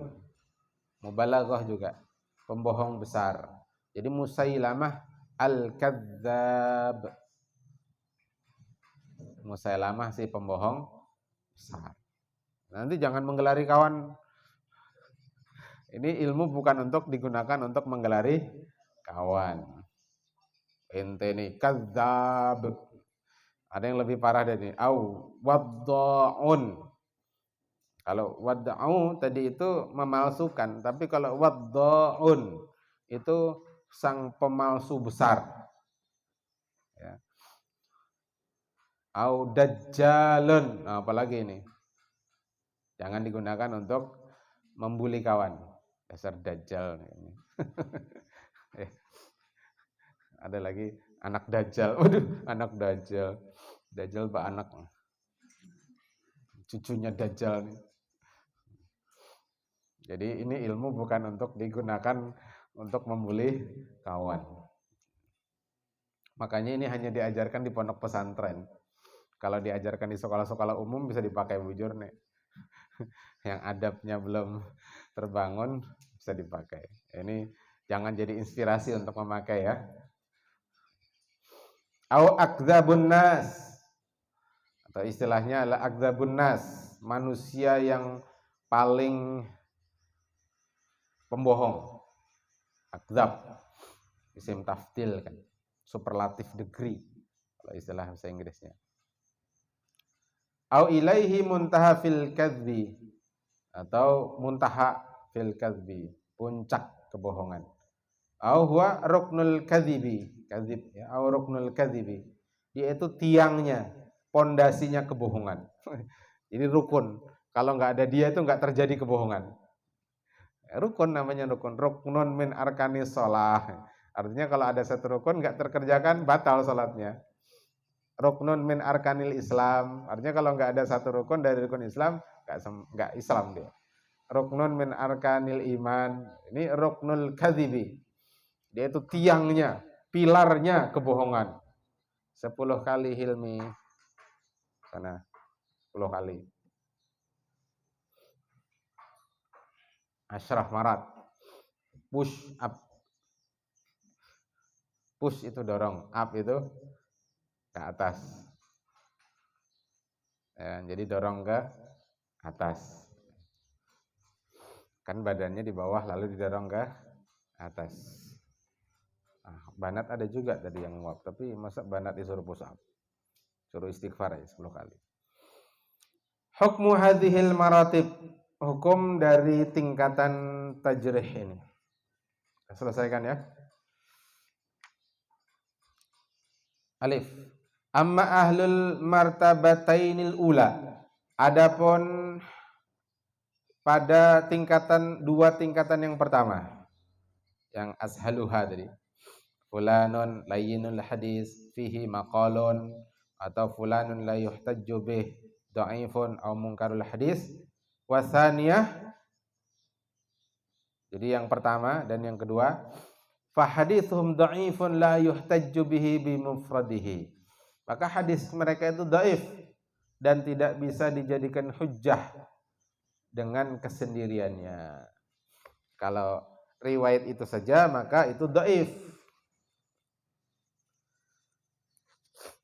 mubalaghah juga, pembohong besar. Jadi Musailamah al-kadzab. Musailamah si pembohong besar. Nanti jangan menggelari kawan. Ini ilmu bukan untuk digunakan untuk menggelari kawan. Ente nih kadzab. Ada yang lebih parah dari ini. Au wadda'un. Kalau wadda'u tadi itu memalsukan, tapi kalau wadda'un itu sang pemalsu besar. Ya. Au dajjalun. Nah, apalagi ini? Jangan digunakan untuk membuli kawan. Dasar dajjal ini. Ada lagi anak dajjal. Waduh, anak dajjal. Dajjal pak anak. Cucunya dajjal nih. Jadi ini ilmu bukan untuk digunakan untuk membuli kawan. Makanya ini hanya diajarkan di pondok pesantren. Kalau diajarkan di sekolah-sekolah umum bisa dipakai bujur nih. Yang adabnya belum terbangun bisa dipakai. Ini jangan jadi inspirasi untuk memakai ya. Au akdzabun nas. Atau istilahnya adalah akdzabun nas, manusia yang paling pembohong. Akdzab isim tafdil kan, superlatif degree kalau istilah bahasa Inggrisnya. Au ilaihi muntaha fil kadzbi, atau muntaha fil kadzbi, puncak kebohongan. Au huwa ruknul kadzibi, kadzib ya, au ruknul kadzibi, dia itu tiangnya, pondasinya kebohongan. Jadi rukun, kalau nggak ada dia itu nggak terjadi kebohongan. Rukun namanya rukun, ruknun min arkanis shalah. Artinya kalau ada satu rukun nggak terkerjakan batal salatnya. Ruknun min arkanil Islam, artinya kalau nggak ada satu rukun dari rukun Islam nggak Islam dia. Ruknun min arkanil iman, ini ruknul kadzibi, dia itu tiangnya, pilarnya kebohongan. 10 kali Hilmi sana, 10 kali. Asyraf marat, push up. Push itu dorong, up itu ke atas. Ya, jadi dorong ke atas. Kan badannya di bawah lalu didorong ke atas. Nah, banat ada juga tadi yang nguap, tapi masa banat disuruh push up? Suruh istighfar ya 10 kali. Hukmu hadhil maratib, hukum dari tingkatan tajrih ini. Selesaikan ya. Alif. Amma ahlul martabatainil ula. Adapun pada dua tingkatan yang pertama, yang ashaluha tadi. Fulanun layyinul hadis fihi maqalun, atau fulanun la yuhtajju bih dhaifun aw munkarul hadis. Wasaniyah, jadi yang pertama dan yang kedua, fa hadithuhum dhaifun la yuhtajju bihi bi mufradihi. Maka hadis mereka itu dhaif dan tidak bisa dijadikan hujjah dengan kesendiriannya. Kalau riwayat itu saja maka itu dhaif.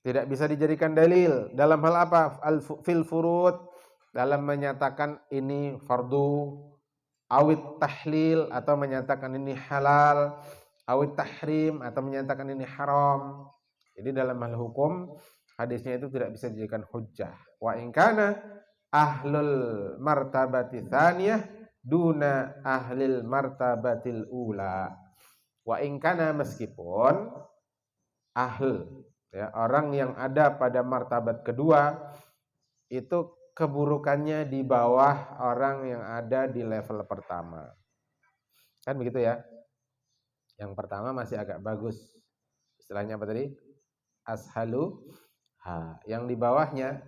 Tidak bisa dijadikan dalil dalam hal apa? Fil furud, dalam menyatakan ini fardu, awit tahlil, atau menyatakan ini halal, awit tahrim, atau menyatakan ini haram. Jadi dalam hal hukum hadisnya itu tidak bisa dijadikan hujjah. Wa in kana ahlul martabati tsaniyah duna ahlil martabatil ula. Wa in kana, meskipun ahl ya, orang yang ada pada martabat kedua itu keburukannya di bawah orang yang ada di level pertama. Kan begitu ya. Yang pertama masih agak bagus. Istilahnya apa tadi? Ashalu. Yang di bawahnya,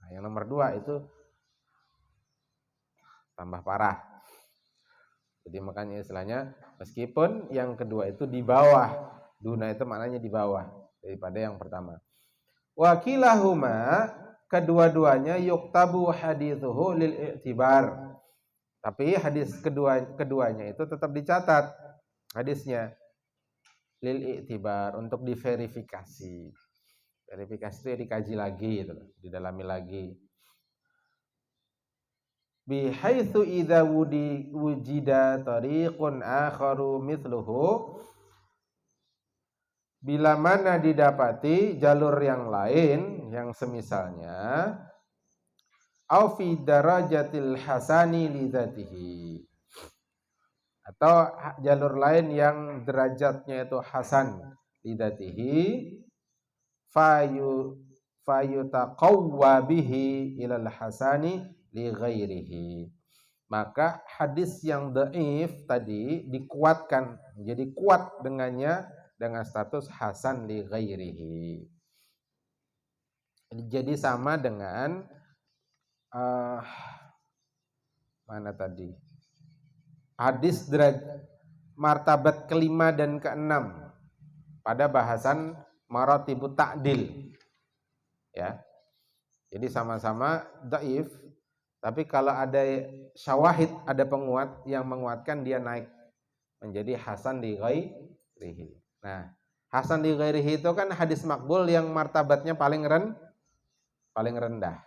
yang nomor 2 itu tambah parah. Jadi makanya istilahnya meskipun yang kedua itu di bawah, duna itu maknanya di bawah daripada yang pertama. Wakilahuma, kedua-duanya yuktabu hadithuhu lil i'tibar. Tapi hadis keduanya itu tetap dicatat hadisnya lil i'tibar, untuk diverifikasi. Verifikasi itu ya dikaji lagi gitu, didalami lagi. Bihaitsu idza wujida tariqun akharu mithluhu, bila mana didapati jalur yang lain yang semisalnya, au fi darajatil hasani li dzatihi, atau jalur lain yang derajatnya itu hasan li dzatihi, fayutaqawwa bihi ilal hasani li ghairihi, Maka hadis yang dhaif tadi dikuatkan, jadi kuat dengannya dengan status hasan li ghairihi. Jadi sama dengan mana tadi? Hadis martabat kelima dan keenam pada bahasan maratibut ta'dil. Ya. Jadi sama-sama dhaif, tapi kalau ada syawahid, ada penguat yang menguatkan, dia naik menjadi hasan li ghairihi. Nah, hasan li ghairihi itu kan hadis makbul yang martabatnya paling rendah,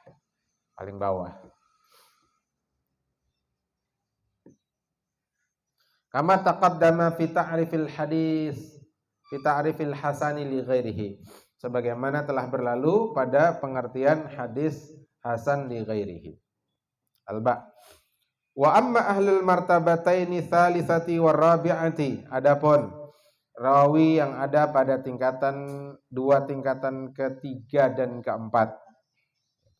paling bawah. Kama taqaddama fi ta'rifil hadis, fi ta'rifil hasani li ghairihi. Sebagaimana telah berlalu pada pengertian hadis hasan li ghairihi. Alba. Wa amma ahlul martabataini tsalisati war rabi'ati. Adapun rawi yang ada pada dua tingkatan ketiga dan keempat.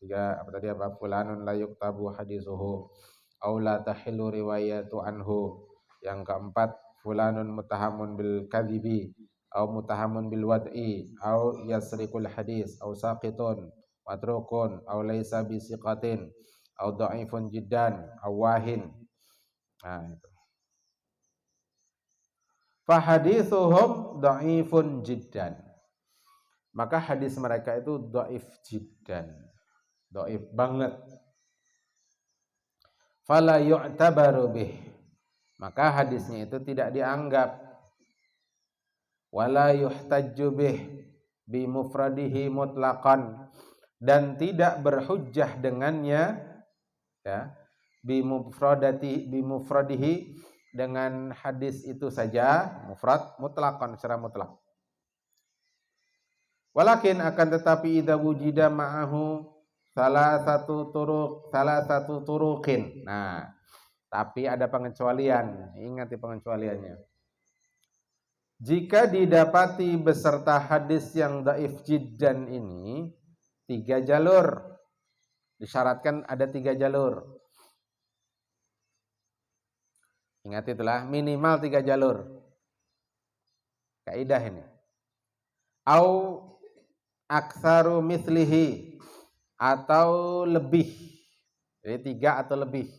Tiga apa tadi apa? Fulanun la yuktabu hadisuhu aw la tahillu riwayatu anhu. Yang keempat, fulanun mutahamun bil kadhibi aw mutahamun bil wad'i aw yasriqul hadis aw saqitun matrukun aw laisa bi siqatin aw dha'ifun jiddan aw wahin. Nah, itu. Fa hadithuhum dha'ifun jiddan. Maka hadis mereka itu dhaif jiddan. Dhaif banget. Fala yu'tabaru bih. Maka hadisnya itu tidak dianggap. Wala yuhtajju bih bi mufradihi mutlaqan, dan tidak berhujjah dengannya, ya, bi mufradihi dengan hadis itu saja, mufrad mutlaqan secara mutlak. Walakin akan tetapi idza wujida ma'ahu salah satu turuqin. Nah, tapi ada pengecualian. Ingat pengecualiannya. Jika didapati beserta hadis yang dhaif jiddan ini 3 jalur. Disyaratkan ada 3 jalur. Ingat itulah, minimal 3 jalur. Kaidah ini. Au aktsaru mithlihi, atau lebih. Jadi 3 atau lebih.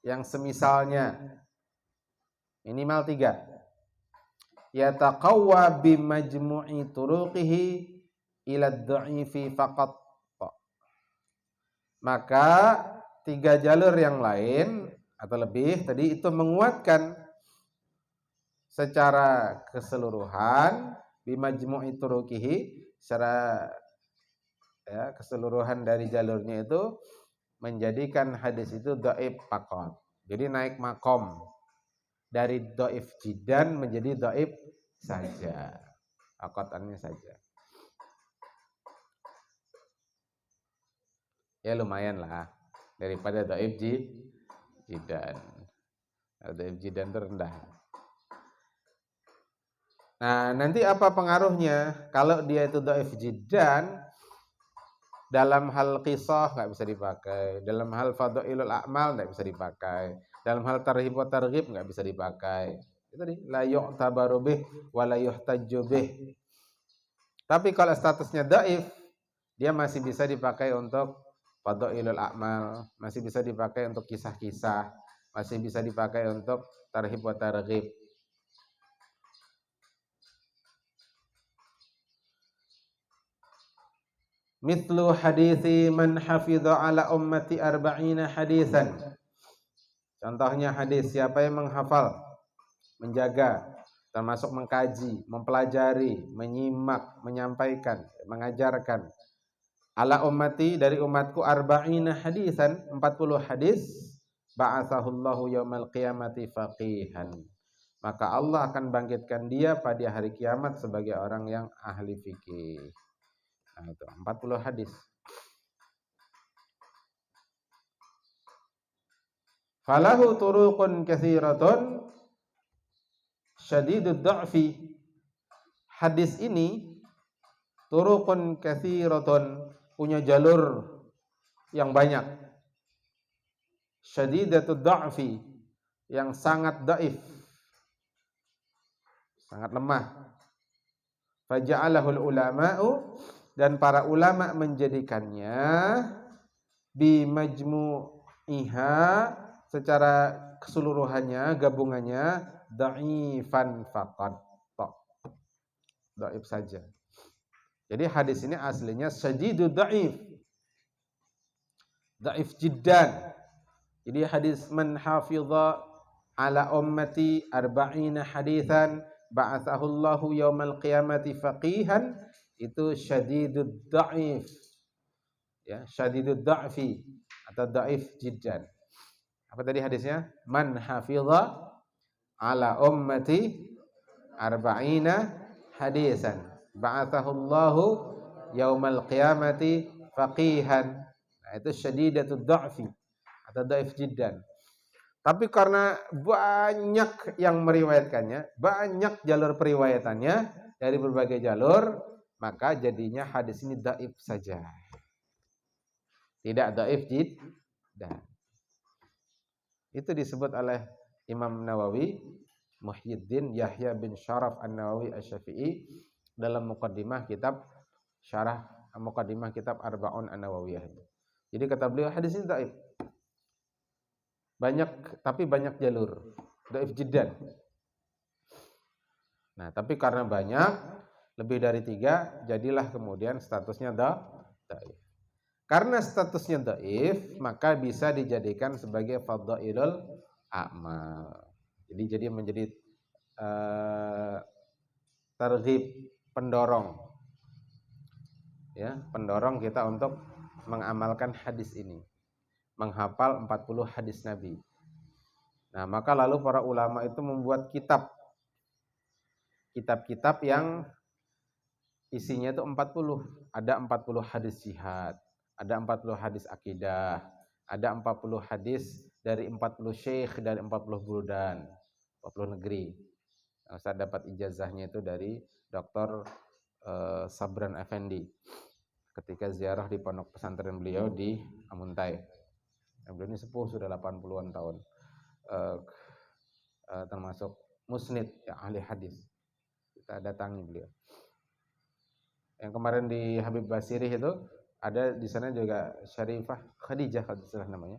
Yang semisalnya minimal 3. Yataqawwa bimajmu'i turuqihi ila ad-dha'ifi faqat. Maka 3 jalur yang lain atau lebih tadi itu menguatkan secara keseluruhan bimajmu'i turuqihi, secara keseluruhan dari jalurnya itu menjadikan hadis itu dhaif faqat. Jadi naik makom dari dhaif jiddan menjadi dhaif saja. Faqatannya saja. Ya lumayan lah daripada dhaif jiddan. Dhaif jiddan itu rendah. Nah, nanti apa pengaruhnya? Kalau dia itu dhaif jiddan, dalam hal qisah enggak bisa dipakai, dalam hal fadhailul a'mal enggak bisa dipakai, dalam hal tarhib wa targhib enggak bisa dipakai. Itu tadi la yu'tabaru bih wa la yuhtajju bih. Tapi kalau statusnya dhaif, dia masih bisa dipakai untuk fadhailul a'mal, masih bisa dipakai untuk kisah-kisah, masih bisa dipakai untuk tarhib wa targhib. Mithlu hadithi man hafidha ala ummati 40 hadisan. Contohnya hadis siapa yang menghafal, menjaga, termasuk mengkaji, mempelajari, menyimak, menyampaikan, mengajarkan. Ala ummati, dari umatku 40 hadisan, 40 hadis, ba'atsahullahu yaumal qiyamati faqihan. Maka Allah akan bangkitkan dia pada hari kiamat sebagai orang yang ahli fikih. Nah, itu 40 hadis. Falahu turuqun katsiratun syadidud dha'fi. Hadis ini turuqun katsiratun, punya jalur yang banyak. syadidatud dha'fi, yang sangat dhaif, sangat lemah. Faja'alahul ulama'u, dan para ulama menjadikannya bimajmu'iha, secara keseluruhannya, gabungannya, dha'ifan faqat, dhaif saja. Jadi hadis ini aslinya syadidud dha'if, dhaif jiddan. Jadi hadis man hafidha ala ummati arba'ina hadithan ba'athahullahu yaumal qiyamati faqihan, itu syadidud dha'if, ya, syadidud dha'fi atau dhaif jiddan. Apa tadi hadisnya? Man hafidha ala ummati arba'ina hadithan ba'athahullahu yaumal qiyamati faqihan. Nah, itu syadidatud dha'fi atau dhaif jiddan. Tapi karena banyak yang meriwayatkannya, banyak jalur periwayatannya dari berbagai jalur, maka jadinya hadis ini dhaif saja. Tidak dhaif jiddan. Itu disebut oleh Imam Nawawi, Muhyiddin Yahya bin Syaraf An-Nawawi Asy-Syafi'i, dalam muqaddimah kitab Arba'un An-Nawawiyah. Jadi kata beliau, hadis ini dhaif. Tapi banyak jalur, dhaif jiddan. Nah, tapi karena banyak, lebih dari 3, jadilah kemudian statusnya dhaif. Karena statusnya dhaif, maka bisa dijadikan sebagai fadhailul a'mal. Jadi menjadi targhib, pendorong, ya, pendorong kita untuk mengamalkan hadis ini, menghafal 40 hadis Nabi. Nah, maka lalu para ulama itu membuat kitab-kitab yang isinya itu 40. Ada 40 hadis jihad, ada 40 hadis akidah, ada 40 hadis dari 40 syekh, dari 40 buldan, 40 negeri. Nah, saya dapat ijazahnya itu dari Dr. Sabran Effendi ketika ziarah di pondok pesantren beliau di Amuntai. Beliau ini sepuh, sudah 80-an tahun, termasuk musnid, ya, ahli hadis. Kita datangi beliau. Yang kemarin di Habib Basiri itu ada di sana juga Syarifah Khadijah kalau salah namanya.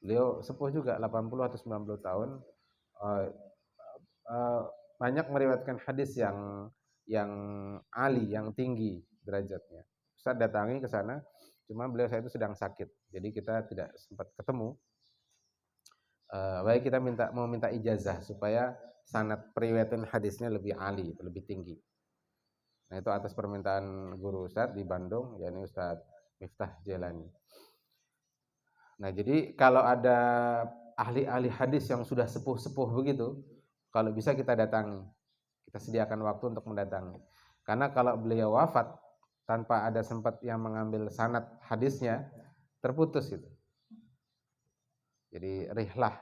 Beliau sepuh juga, 80 atau 90 tahun. Banyak meriwayatkan hadis yang ali, yang tinggi derajatnya. Ustaz datangi ke sana, cuma beliau saya itu sedang sakit, jadi kita tidak sempat ketemu. Baik, kita mau minta ijazah supaya sanad periwayatan hadisnya lebih ali, lebih tinggi. Nah, itu atas permintaan guru Ustaz di Bandung, yakni Ustaz Miftah Jelani. Nah, jadi kalau ada ahli-ahli hadis yang sudah sepuh-sepuh begitu, kalau bisa kita datangi, kita sediakan waktu untuk mendatangi. Karena kalau beliau wafat tanpa ada sempat yang mengambil sanad hadisnya, terputus itu. Jadi rihlah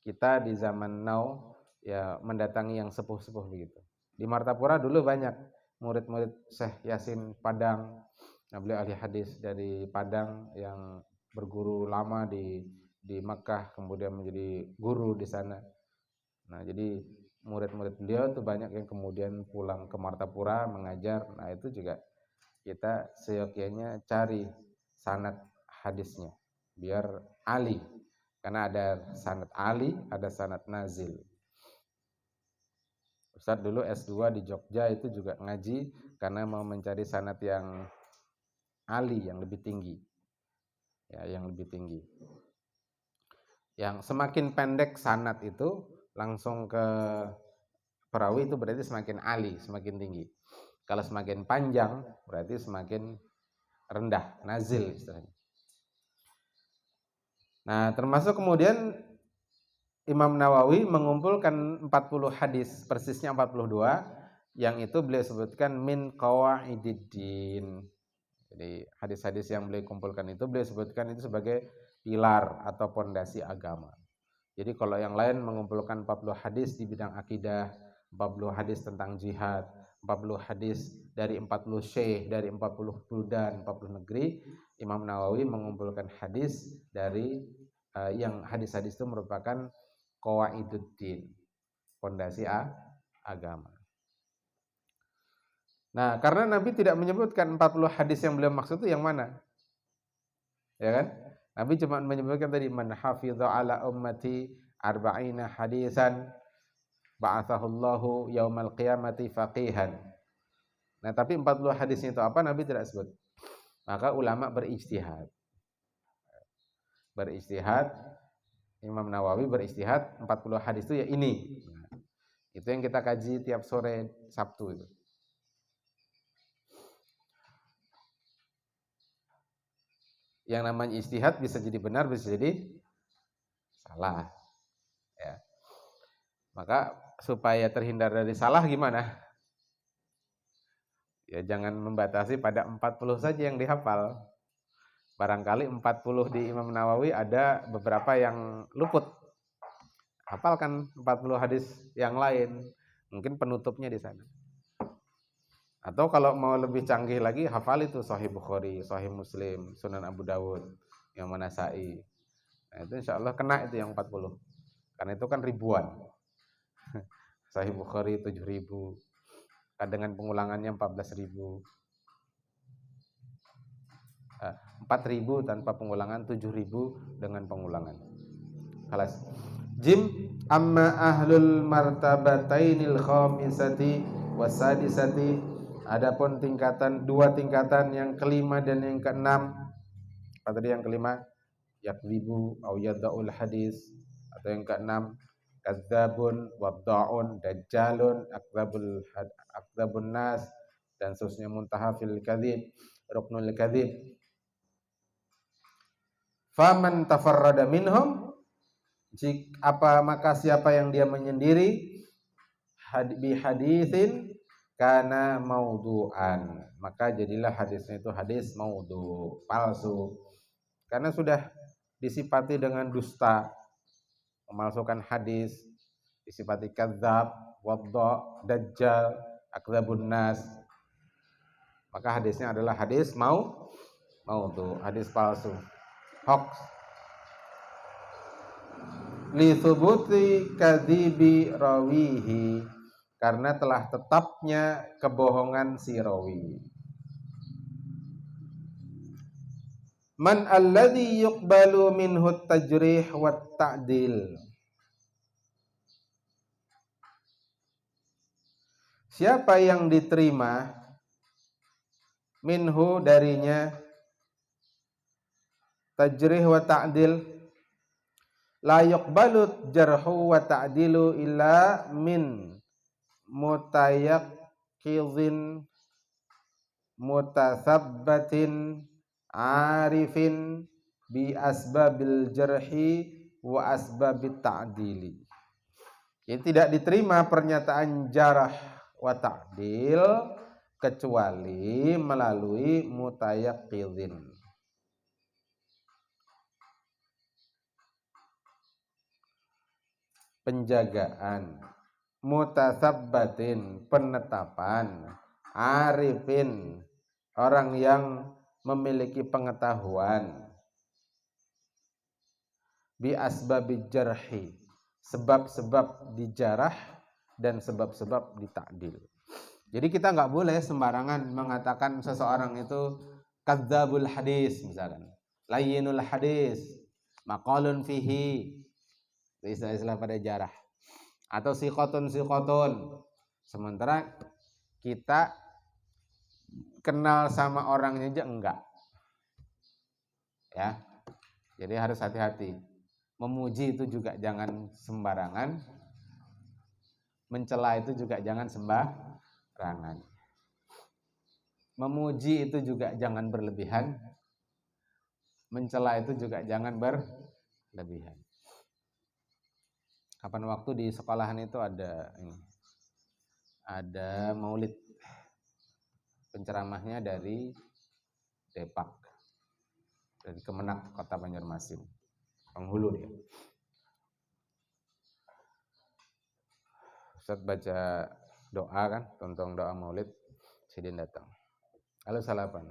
kita di zaman now, ya, mendatangi yang sepuh-sepuh begitu. Di Martapura dulu banyak murid-murid Syekh Yasin Padang. Nah, beliau ahli hadis dari Padang yang berguru lama di Makkah, kemudian menjadi guru di sana. Nah, jadi murid-murid beliau itu banyak yang kemudian pulang ke Martapura mengajar. Nah, itu juga kita seyogyanya cari sanad hadisnya biar ali, karena ada sanad ali, ada sanad nazil. Ustaz dulu S2 di Jogja itu juga ngaji karena mau mencari sanad yang ali, yang lebih tinggi, ya, yang lebih tinggi. Yang semakin pendek sanad itu langsung ke perawi, itu berarti semakin ali, semakin tinggi. Kalau semakin panjang berarti semakin rendah, nazil istilahnya. Nah, termasuk kemudian Imam Nawawi mengumpulkan 40 hadis, persisnya 42, yang itu beliau sebutkan min qawaididdin. Jadi hadis-hadis yang beliau kumpulkan itu beliau sebutkan itu sebagai pilar atau pondasi agama. Jadi kalau yang lain mengumpulkan 40 hadis di bidang akidah, 40 hadis tentang jihad, 40 hadis dari 40 syekh, dari 40 buldan, 40 negeri, Imam Nawawi mengumpulkan hadis dari yang hadis-hadis itu merupakan qawaiduddin, fondasi agama. Nah, karena Nabi tidak menyebutkan 40 hadis yang beliau maksud itu yang mana? Ya kan? Nabi cuma menyebutkan tadi man hafidha ala ummati arba'ina hadisan ba'athahullahu yaumal qiyamati faqihan. Nah, tapi 40 hadisnya itu apa Nabi tidak sebut. Maka ulama berijtihad. Imam Nawawi berijtihad 40 hadis itu ya ini. Nah, itu yang kita kaji tiap sore Sabtu itu. Yang namanya ijtihad bisa jadi benar, bisa jadi salah. Ya. Maka supaya terhindar dari salah gimana? Ya jangan membatasi pada 40 saja yang dihafal. Barangkali 40 di Imam Nawawi ada beberapa yang luput. Hafalkan 40 hadis yang lain. Mungkin penutupnya di sana. Atau kalau mau lebih canggih lagi, hafal itu Sahih Bukhari, Sahih Muslim, Sunan Abu Dawud, yang Manasai. Nah, itu insya Allah kena itu yang 40. Karena itu kan ribuan. Sahih Bukhari 7.000, dengan pengulangannya 14.000. 4.000 tanpa pengulangan, 7.000 dengan pengulangan. Halas. Jim amma ahlul martabatainil khamisati wasadisati. Adapun dua tingkatan yang kelima dan yang keenam. Apa tadi yang kelima? Yakdzibu au yada'ul hadis, atau yang keenam kadzabun wadda'un dajjalun akdzabun nas, dan seterusnya muntaha fil kadzib, ruknul kadzib. Faman tafarrada minhum, maka siapa yang dia menyendiri bi hadisin kana maudhu'an, maka jadilah hadisnya itu hadis maudhu, palsu, karena sudah disifati dengan dusta, memalsukan hadis, disifati kadzab, wadda, dajjal, akdzabun nas, maka hadisnya adalah hadis maudhu, hadis palsu, hoax. Li thubuti kadzibi rawihi, karena telah tetapnya kebohongan si rawi. Man alladhi yuqbalu minhu tajrih wa ta'dil, siapa yang diterima minhu darinya tajrih wa ta'dil, la yuqbalu jarhu wa ta'dilu illa min mutayaqqidhin mutasabbatin arifin bi asbabil jarhi wa asbabit ta'dili. Jadi tidak diterima pernyataan jarah wa ta'dil kecuali melalui mutayaqqidhin, penjagaan, mutasabbatin, penetapan, arifin, orang yang memiliki pengetahuan, bi asbabi jarhi, sebab-sebab dijarah dan sebab-sebab ditakdil. Jadi kita nggak boleh sembarangan mengatakan seseorang itu kadzabul hadis misalkan, layyinul hadis, maqalun fihi, istilah-istilah pada jarah, atau siqotun, sementara kita kenal sama orangnya aja enggak, ya. Jadi harus hati-hati. Memuji itu juga jangan sembarangan, mencela itu juga jangan sembarangan. Memuji itu juga jangan berlebihan, mencela itu juga jangan berlebihan. Kapan waktu di sekolahan itu ada maulid, penceramahnya dari Depak, dari Kemenak Kota Banjarmasin, penghulu dia. Ustaz baca doa kan, tentang doa maulid, Sidin datang. Lalu salaman.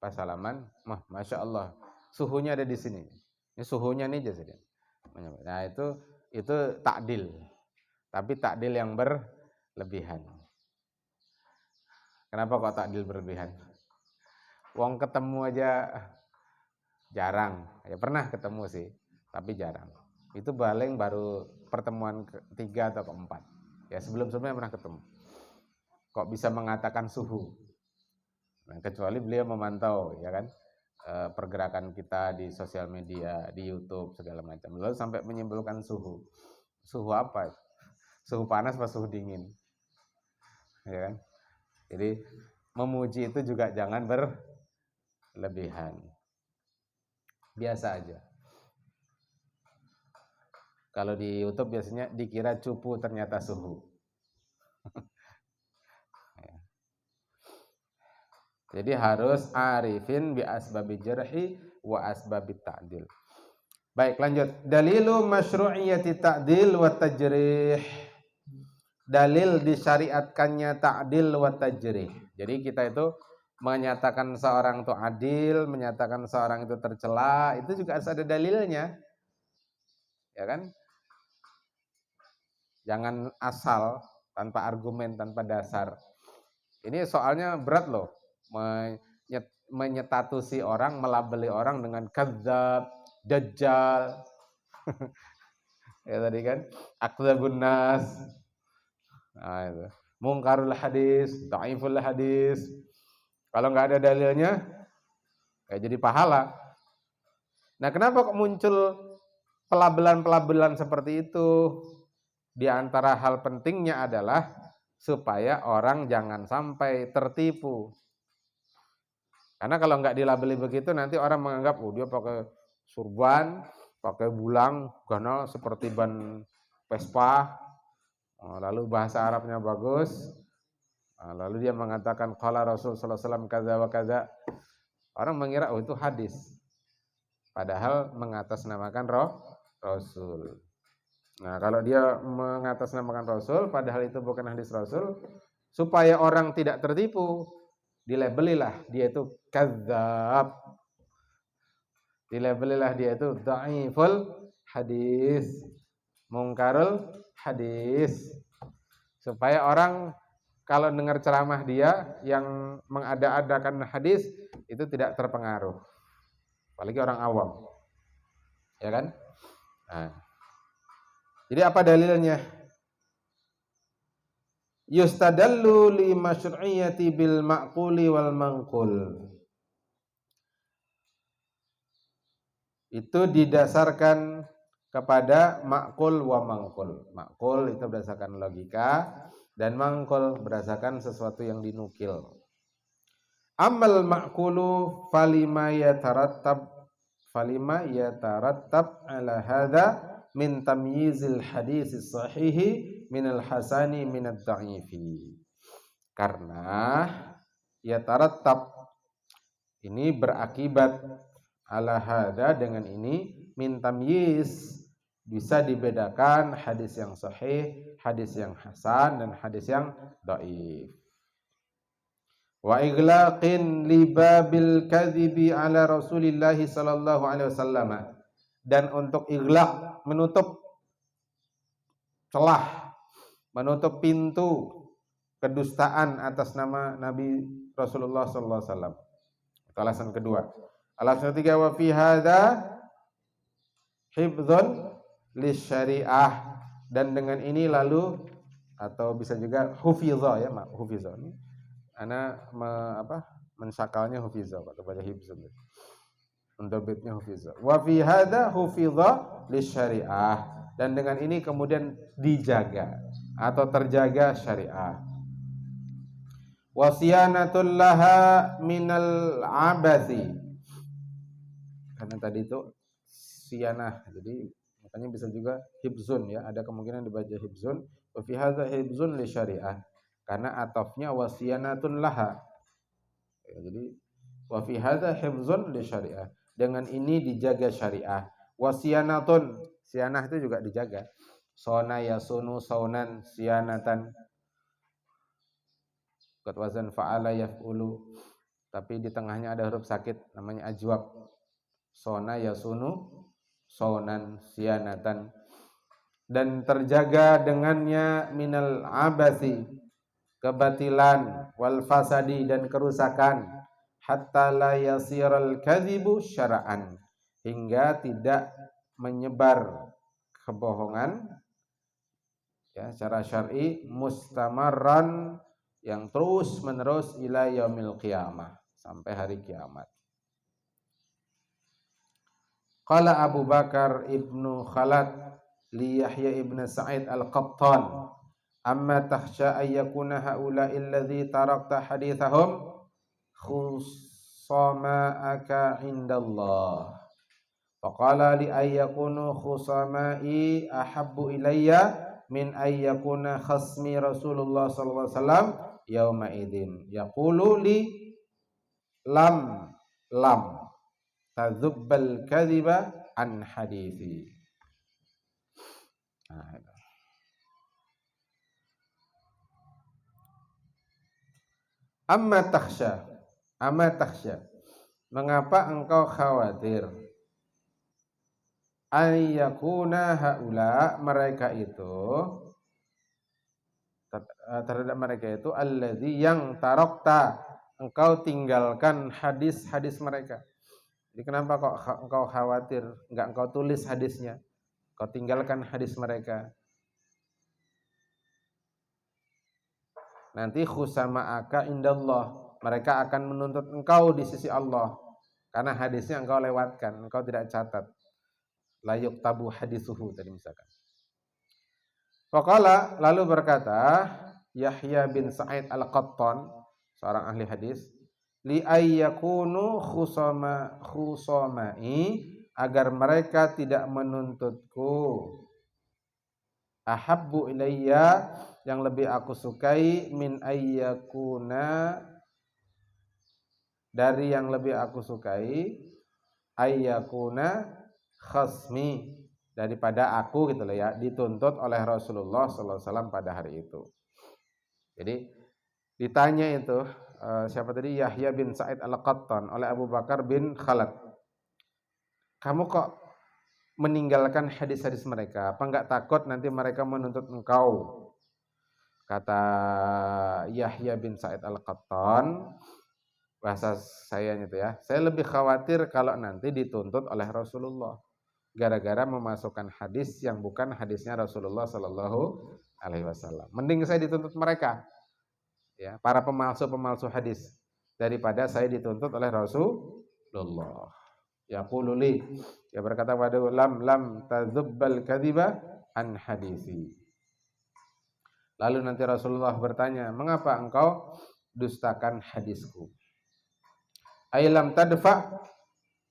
Pas salaman, masya Allah, suhunya ada di sini. Ini suhunya nih aja saja. Nah, itu takdil. Tapi takdil yang berlebihan. Kenapa kok takdil berlebihan? Wong ketemu aja jarang. Ya pernah ketemu sih, tapi jarang. Itu paling baru pertemuan ketiga atau keempat. Ya sebelum-sebelumnya pernah ketemu. Kok bisa mengatakan suhu? Nah, kecuali beliau memantau, ya kan, pergerakan kita di sosial media, di YouTube segala macam. Lalu sampai menyimpulkan suhu. Suhu apa? Suhu panas atau suhu dingin? Ya kan? Jadi memuji itu juga jangan berlebihan. Biasa aja. Kalau di YouTube biasanya dikira cupu ternyata suhu. Jadi harus arifin bi asbabi jarhi wa asbabi ta'dil. Baik, lanjut. Dalilu masyru'iyati ta'dil wa tajrih. Dalil disyariatkannya ta'dil wa tajrih. Jadi kita itu menyatakan seorang itu adil, menyatakan seorang itu tercela, itu juga harus ada dalilnya. Ya kan? Jangan asal tanpa argumen, tanpa dasar. Ini soalnya berat loh. Menyetatusi orang, melabeli orang dengan kadzab, dajjal. Ya tadi kan, akdzabun nas. Nah, itu. Mungkarul hadis, dhaiful hadis. Kalau nggak ada dalilnya, ya jadi pahala. Nah, kenapa kok muncul pelabelan-pelabelan seperti itu? Di antara hal pentingnya adalah supaya orang jangan sampai tertipu. Karena kalau nggak dilabeli begitu, nanti orang menganggap, oh dia pakai surban, pakai bulang, karena seperti ban Vespa, lalu bahasa Arabnya bagus, lalu dia mengatakan qala Rasul sallallahu alaihi wasallam kaza wa kaza. Orang mengira, oh itu hadis. Padahal mengatasnamakan Rasul. Nah, kalau dia mengatasnamakan Rasul, padahal itu bukan hadis Rasul, supaya orang tidak tertipu, dilabelilah dia itu kadzab. Dilabelilah dia itu dhaiful hadis, mungkarul hadis. Supaya orang kalau dengar ceramah dia yang mengada-adakan hadis itu tidak terpengaruh. Apalagi orang awam. Ya kan? Nah. Jadi apa dalilnya? Yustadallu li masyru'iyati bil ma'quli wal manqul. Itu didasarkan kepada ma'qul wa manqul. Ma'qul itu berdasarkan logika dan manqul berdasarkan sesuatu yang dinukil. Amal ma'qulu falima yatarattab ala hadza min tamyizil hadis sahihi minal hasani minad dha'ifi. Karena yatarattab ini berakibat ala hadza dengan ini min tamyiz bisa dibedakan hadis yang sahih, hadis yang hasan dan hadis yang dhaif. Wa iglaqin libabil kadhibi ala Rasulillah sallallahu alaihi wasallam, dan untuk iglaq menutup celah, menutup pintu kedustaan atas nama Nabi Rasulullah sallallahu alaihi wasallam. Itu alasan kedua. Alasan ketiga, wa fi hadza hifdzun lisyariah, dan dengan ini lalu atau bisa juga hufizah ya, hufizah ini ana mensakalnya hufizah atau baca hifdzun. Mendobitnya hufizah. Wa fi hadza hufizah lisyariah, dan dengan ini kemudian dijaga atau terjaga syariah. Wasiyanatul laha minal abasi. Karena tadi itu siyanah, jadi makanya bisa juga hibzun ya, ada kemungkinan dibaca hibzun. Wa fi hadza hibzun lisyariah, karena atafnya wasiyanatun laha. Ya, jadi wa fi hadza hibzun lisyariah. Dengan ini dijaga syariah. Wasiyanatun, siyanah itu juga dijaga. Sona yasunu saunan siyanatan. Qad wazan fa'ala yaf'ulu. Tapi di tengahnya ada huruf sakit namanya ajwab. Sona yasunu sonan sianatan, dan terjaga dengannya minal abasi, kebatilan, wal fasadi, dan kerusakan, hatta la yasiral kadhibu syara'an, hingga tidak menyebar kebohongan ya secara syar'i, mustamarran, yang terus menerus, ila yaumil qiyamah, sampai hari kiamat. Qala Abu Bakar ibnu Khalad li Yahya ibn Sa'id al-Qattan, amma takhsha ay yakuna haula'i alladhi tarakta hadithahum khusama'aka indallah. Faqala li ay yakunu khusama'i ahabbu ilayya min ay yakuna khasmi Rasulullah sallallahu alaihi wasallam yauma idzin. Yaqulu li lam tadzubbal kadhiba an hadithi. Amma takhsha, mengapa engkau khawatir, ayyakuna haula, mereka itu, terhadap mereka itu, alladzi, yang tarakta, engkau tinggalkan hadis-hadis mereka. Jadi kenapa kok engkau khawatir, enggak engkau tulis hadisnya, kau tinggalkan hadis mereka? Nanti khusama'aka indallah, mereka akan menuntut engkau di sisi Allah karena hadisnya engkau lewatkan, engkau tidak catat. La yuktabu hadisuhu tadi misalkan. Faqala, lalu berkata Yahya bin Sa'id al-Qattan, seorang ahli hadis, li ayyakunu khusama'i, agar mereka tidak menuntutku, ahabbu ilayya, yang lebih aku sukai, min ayyakuna, dari yang lebih aku sukai, ayyakuna khasmi, daripada aku gitu loh ya, dituntut oleh Rasulullah sallallahu alaihi wasallam pada hari itu. Jadi ditanya itu siapa tadi, Yahya bin Sa'id al-Qattan, oleh Abu Bakar bin Khalad, kamu kok meninggalkan hadis-hadis mereka, apa enggak takut nanti mereka menuntut engkau? Kata Yahya bin Sa'id al-Qattan, bahasa saya itu ya, saya lebih khawatir kalau nanti dituntut oleh Rasulullah gara-gara memasukkan hadis yang bukan hadisnya Rasulullah sallallahu alaihi wasallam. Mending saya dituntut mereka, ya, para pemalsu hadis, daripada saya dituntut oleh Rasulullah. Yaqulu li, ya berkata pada lam tadzubbal kadhiba an hadisi. Lalu nanti Rasulullah bertanya, mengapa engkau dustakan hadisku? Ailam tadfa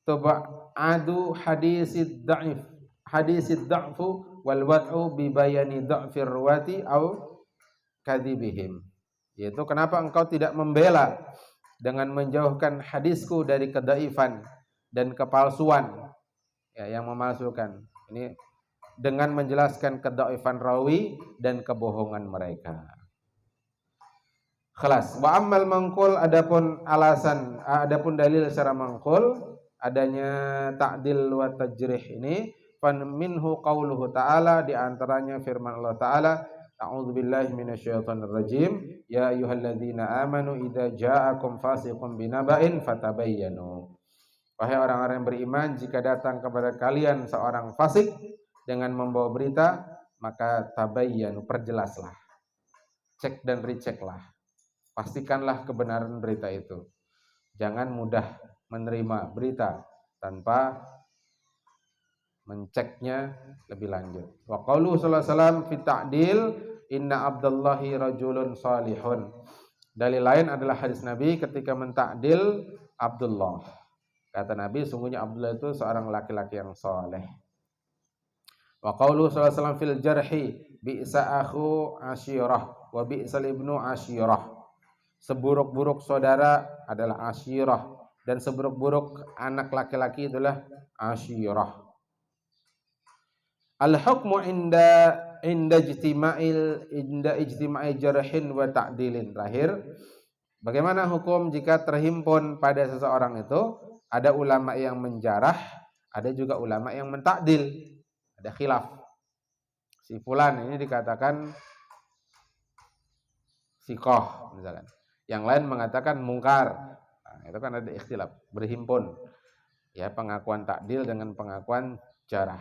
tub'adu hadisid da'fu wal wad'u bi bayani da'fir ruwati au kadhibihim. Yaitu kenapa engkau tidak membela dengan menjauhkan hadisku dari kedaifan dan kepalsuan, ya, yang memalsukan. Ini dengan menjelaskan kedaifan rawi dan kebohongan mereka. Khalas. Wa ammal mangkul, adapun alasan, adapun dalil secara mangkul adanya ta'dil wa tajrih ini, fan minhu qauluhu ta'ala, di antaranya firman Allah Ta'ala, a'udzubillahi minasyaitonir rajim, ya ayyuhalladzina amanu idza ja'akum fasiqun binaba'in fatabayyanu. Wahai orang-orang yang beriman, jika datang kepada kalian seorang fasik dengan membawa berita, maka tabayyanu, perjelaslah, cek dan rechecklah, pastikanlah kebenaran berita itu. Jangan mudah menerima berita tanpa menceknya lebih lanjut. Wa qauluhu sallallahu alaihi wasallam fi ta'dil, inna abdallahi rajulun salihun. Dalil lain adalah hadis Nabi ketika mentakdil Abdullah. Kata Nabi, sungguhnya Abdullah itu seorang laki-laki yang saleh. Wa qauluhu sallallahu alaihi wasallam fil jarhi, bi'sa akhu asyirah wa bi'sal ibnu asyirah. Seburuk-buruk saudara adalah asyirah, dan seburuk-buruk anak laki-laki itulah asyirah. Al-hukmu inda ijtima'i jarhin wa ta'dilin. Terakhir, bagaimana hukum jika terhimpun pada seseorang itu ada ulama yang menjarah, Ada juga ulama yang mentakdil, ada khilaf. Si fulan ini dikatakan sikoh misalkan. Yang lain mengatakan mungkar. Nah, itu kan ada ikhtilaf, berhimpun. Ya, pengakuan takdil dengan pengakuan jarah.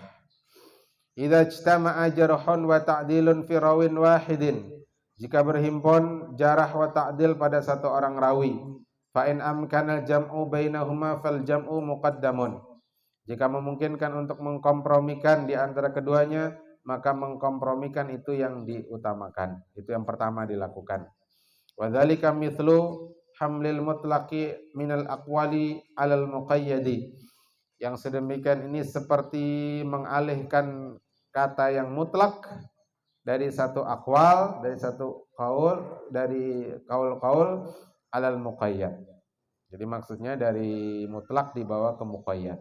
Idza ijtama'a jarhun wa ta'dilun fi rawin wahidin. Jika berhimpun jarah wa ta'dil pada satu orang rawi, fa in amkana jam'u bainahuma fal jam'u muqaddamun. Jika memungkinkan untuk mengkompromikan di antara keduanya, maka mengkompromikan itu yang diutamakan. Itu yang pertama dilakukan. Wa dzalika mithlu hamlil mutlaqi minal aqwali 'alal muqayyadi. Yang sedemikian ini seperti mengalihkan kata yang mutlak dari satu akwal, dari satu qaul, dari qaul-qaul 'alal muqayyad. Jadi maksudnya dari mutlak dibawa ke muqayyad.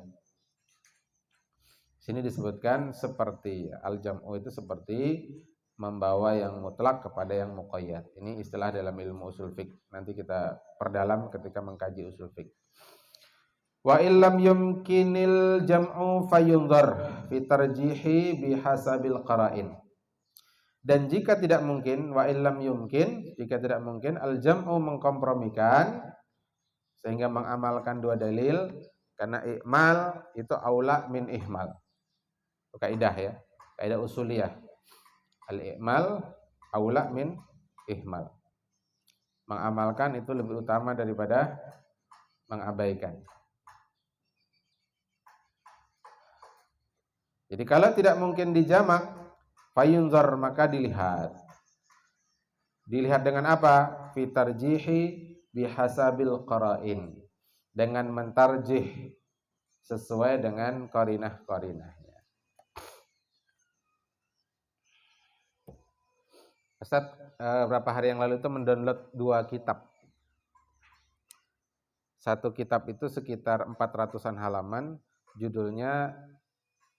Sini disebutkan seperti al-jam'u itu seperti membawa yang mutlak kepada yang muqayyad. Ini istilah dalam ilmu usul fiqh. Nanti kita perdalam ketika mengkaji usul fiqh. Wa illam yumkinil jam'u fayunzar fi tarjihi bihasabil qara'in. Dan jika tidak mungkin, wa illam yumkin, jika tidak mungkin al-jam'u mengkompromikan sehingga mengamalkan dua dalil, karena i'mal itu aula min ihmal. Kaidah ya, kaidah usuliyah. Al-i'mal aula min ihmal. Mengamalkan itu lebih utama daripada mengabaikan. Jadi kalau tidak mungkin dijamak, fayunzar maka dilihat. Dilihat dengan apa? Fi tarjihi bihasabil qara'in. Dengan mentarjih sesuai dengan qarinah-qarinahnya. Ustaz, berapa hari yang lalu itu mendownload 2 kitab. Satu kitab itu sekitar 400-an halaman, judulnya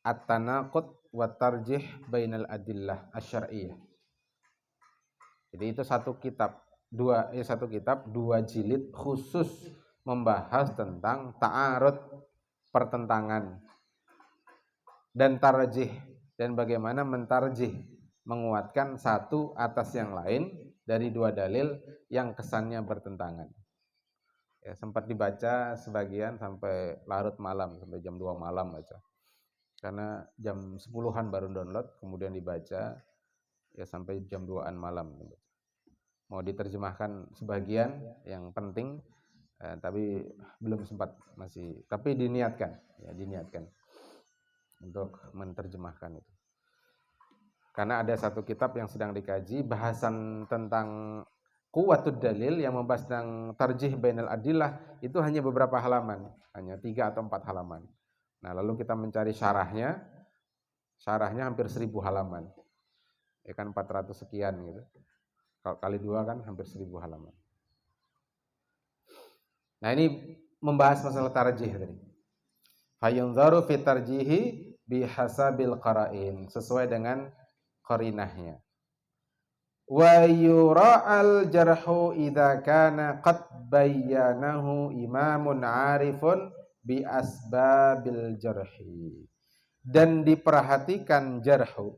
At-Tanaqud wa Tarjih Bainal Adillah Asy-Syar'iyyah. Jadi itu satu kitab, dua jilid khusus membahas tentang ta'arud, pertentangan, dan tarjih, dan bagaimana mentarjih, menguatkan satu atas yang lain dari dua dalil yang kesannya bertentangan. Ya, sempat dibaca sebagian sampai larut malam, sampai jam 2 malam baca. Karena jam 10-an baru download, kemudian dibaca ya sampai jam 2-an malam. Mau diterjemahkan sebagian yang penting, tapi belum sempat masih. Tapi diniatkan untuk menerjemahkan itu. Karena ada satu kitab yang sedang dikaji, bahasan tentang Quwwatud Dalil yang membahas tentang tarjih bainal adillah, itu hanya beberapa halaman, hanya 3 atau 4 halaman. Nah, lalu kita mencari syarahnya hampir 1000 halaman. Ya kan 400 sekian gitu. Kalau kali 2 kan hampir 1000 halaman. Nah, ini membahas masalah tarjih tadi. Fayunzaru fi tarjihi bihasabil qara'in, sesuai dengan qarinahnya. Wa yura'al jarhu idza kana qad bayyanahu imamun 'arifun bi asbabil jarhi. Dan diperhatikan jarhu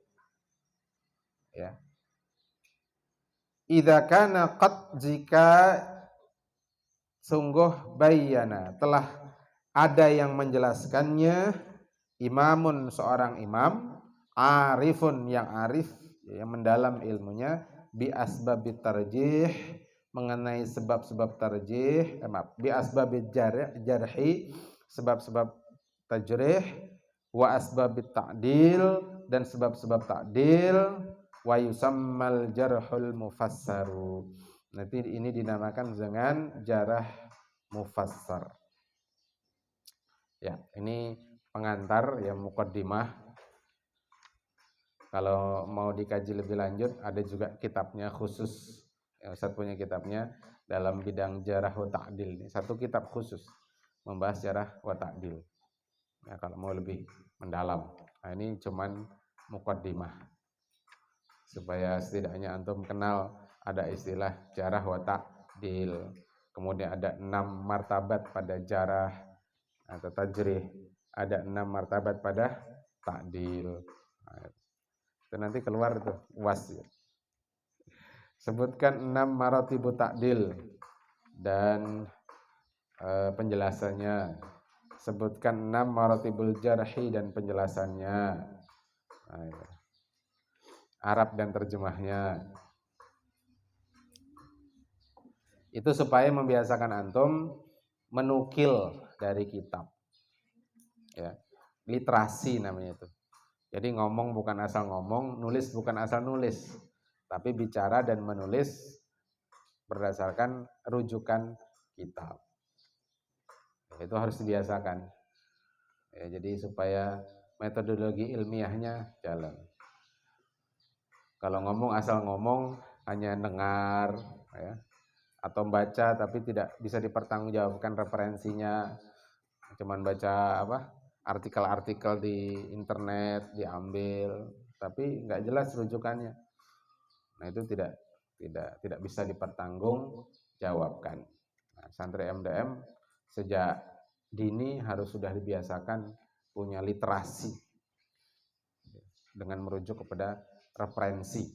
ya. Idza kana qad, jika sungguh bayyana, telah ada yang menjelaskannya, imamun seorang imam, 'arifun yang arif, yang mendalam ilmunya, bi asbabit tarjih, mengenai sebab-sebab tarjih, bi asbabit jarhi, sebab-sebab tajrih, wa asbabit ta'dil, dan sebab-sebab ta'dil, wa yusammal jarhul mufassaru. Nanti ini dinamakan dengan jarah mufassar. Ya, ini pengantar yang muqaddimah. Kalau mau dikaji lebih lanjut, ada juga kitabnya khusus. Ustaz punya kitabnya dalam bidang jarah wa ta'dil. Satu kitab khusus membahas jarah wa ta'dil. Ya, kalau mau lebih mendalam. Nah, ini cuman muqaddimah. Supaya setidaknya antum kenal ada istilah jarah wa ta'dil. Kemudian ada 6 martabat pada jarah atau tajrih. ada 6 martabat pada ta'dil. Nah, itu nanti keluar tuh UAS ya. Sebutkan 6 maratibu ta'dil dan penjelasannya. Sebutkan 6 maratibul jarhi dan penjelasannya. Nah, ya. Arab dan terjemahnya. Itu supaya membiasakan antum menukil dari kitab. Ya. Literasi namanya itu. Jadi ngomong bukan asal ngomong, nulis bukan asal nulis, tapi bicara dan menulis berdasarkan rujukan kitab. Itu harus dibiasakan. Ya, jadi supaya metodologi ilmiahnya jalan. Kalau ngomong asal ngomong, hanya dengar, ya, atau baca tapi tidak bisa dipertanggungjawabkan referensinya, cuman baca artikel-artikel di internet diambil, tapi nggak jelas rujukannya. Nah itu tidak bisa dipertanggungjawabkan. Nah, santri MDM sejak dini harus sudah dibiasakan punya literasi dengan merujuk kepada referensi.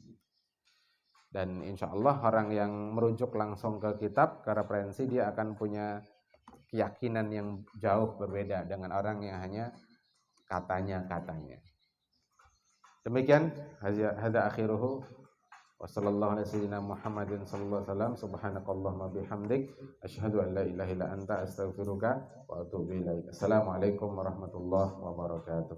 Dan insya Allah orang yang merujuk langsung ke kitab, ke referensi, dia akan punya keyakinan yang jauh berbeda dengan orang yang hanya katanya. Demikian, hadza akhiruhu wa sallallahu alaihi wasallam Muhammadin sallallahu alaihi wasallam subhanakallahumma bihamdik asyhadu an la ilaha illa anta astaghfiruka wa atubu ilaik. Assalamualaikum warahmatullahi wabarakatuh.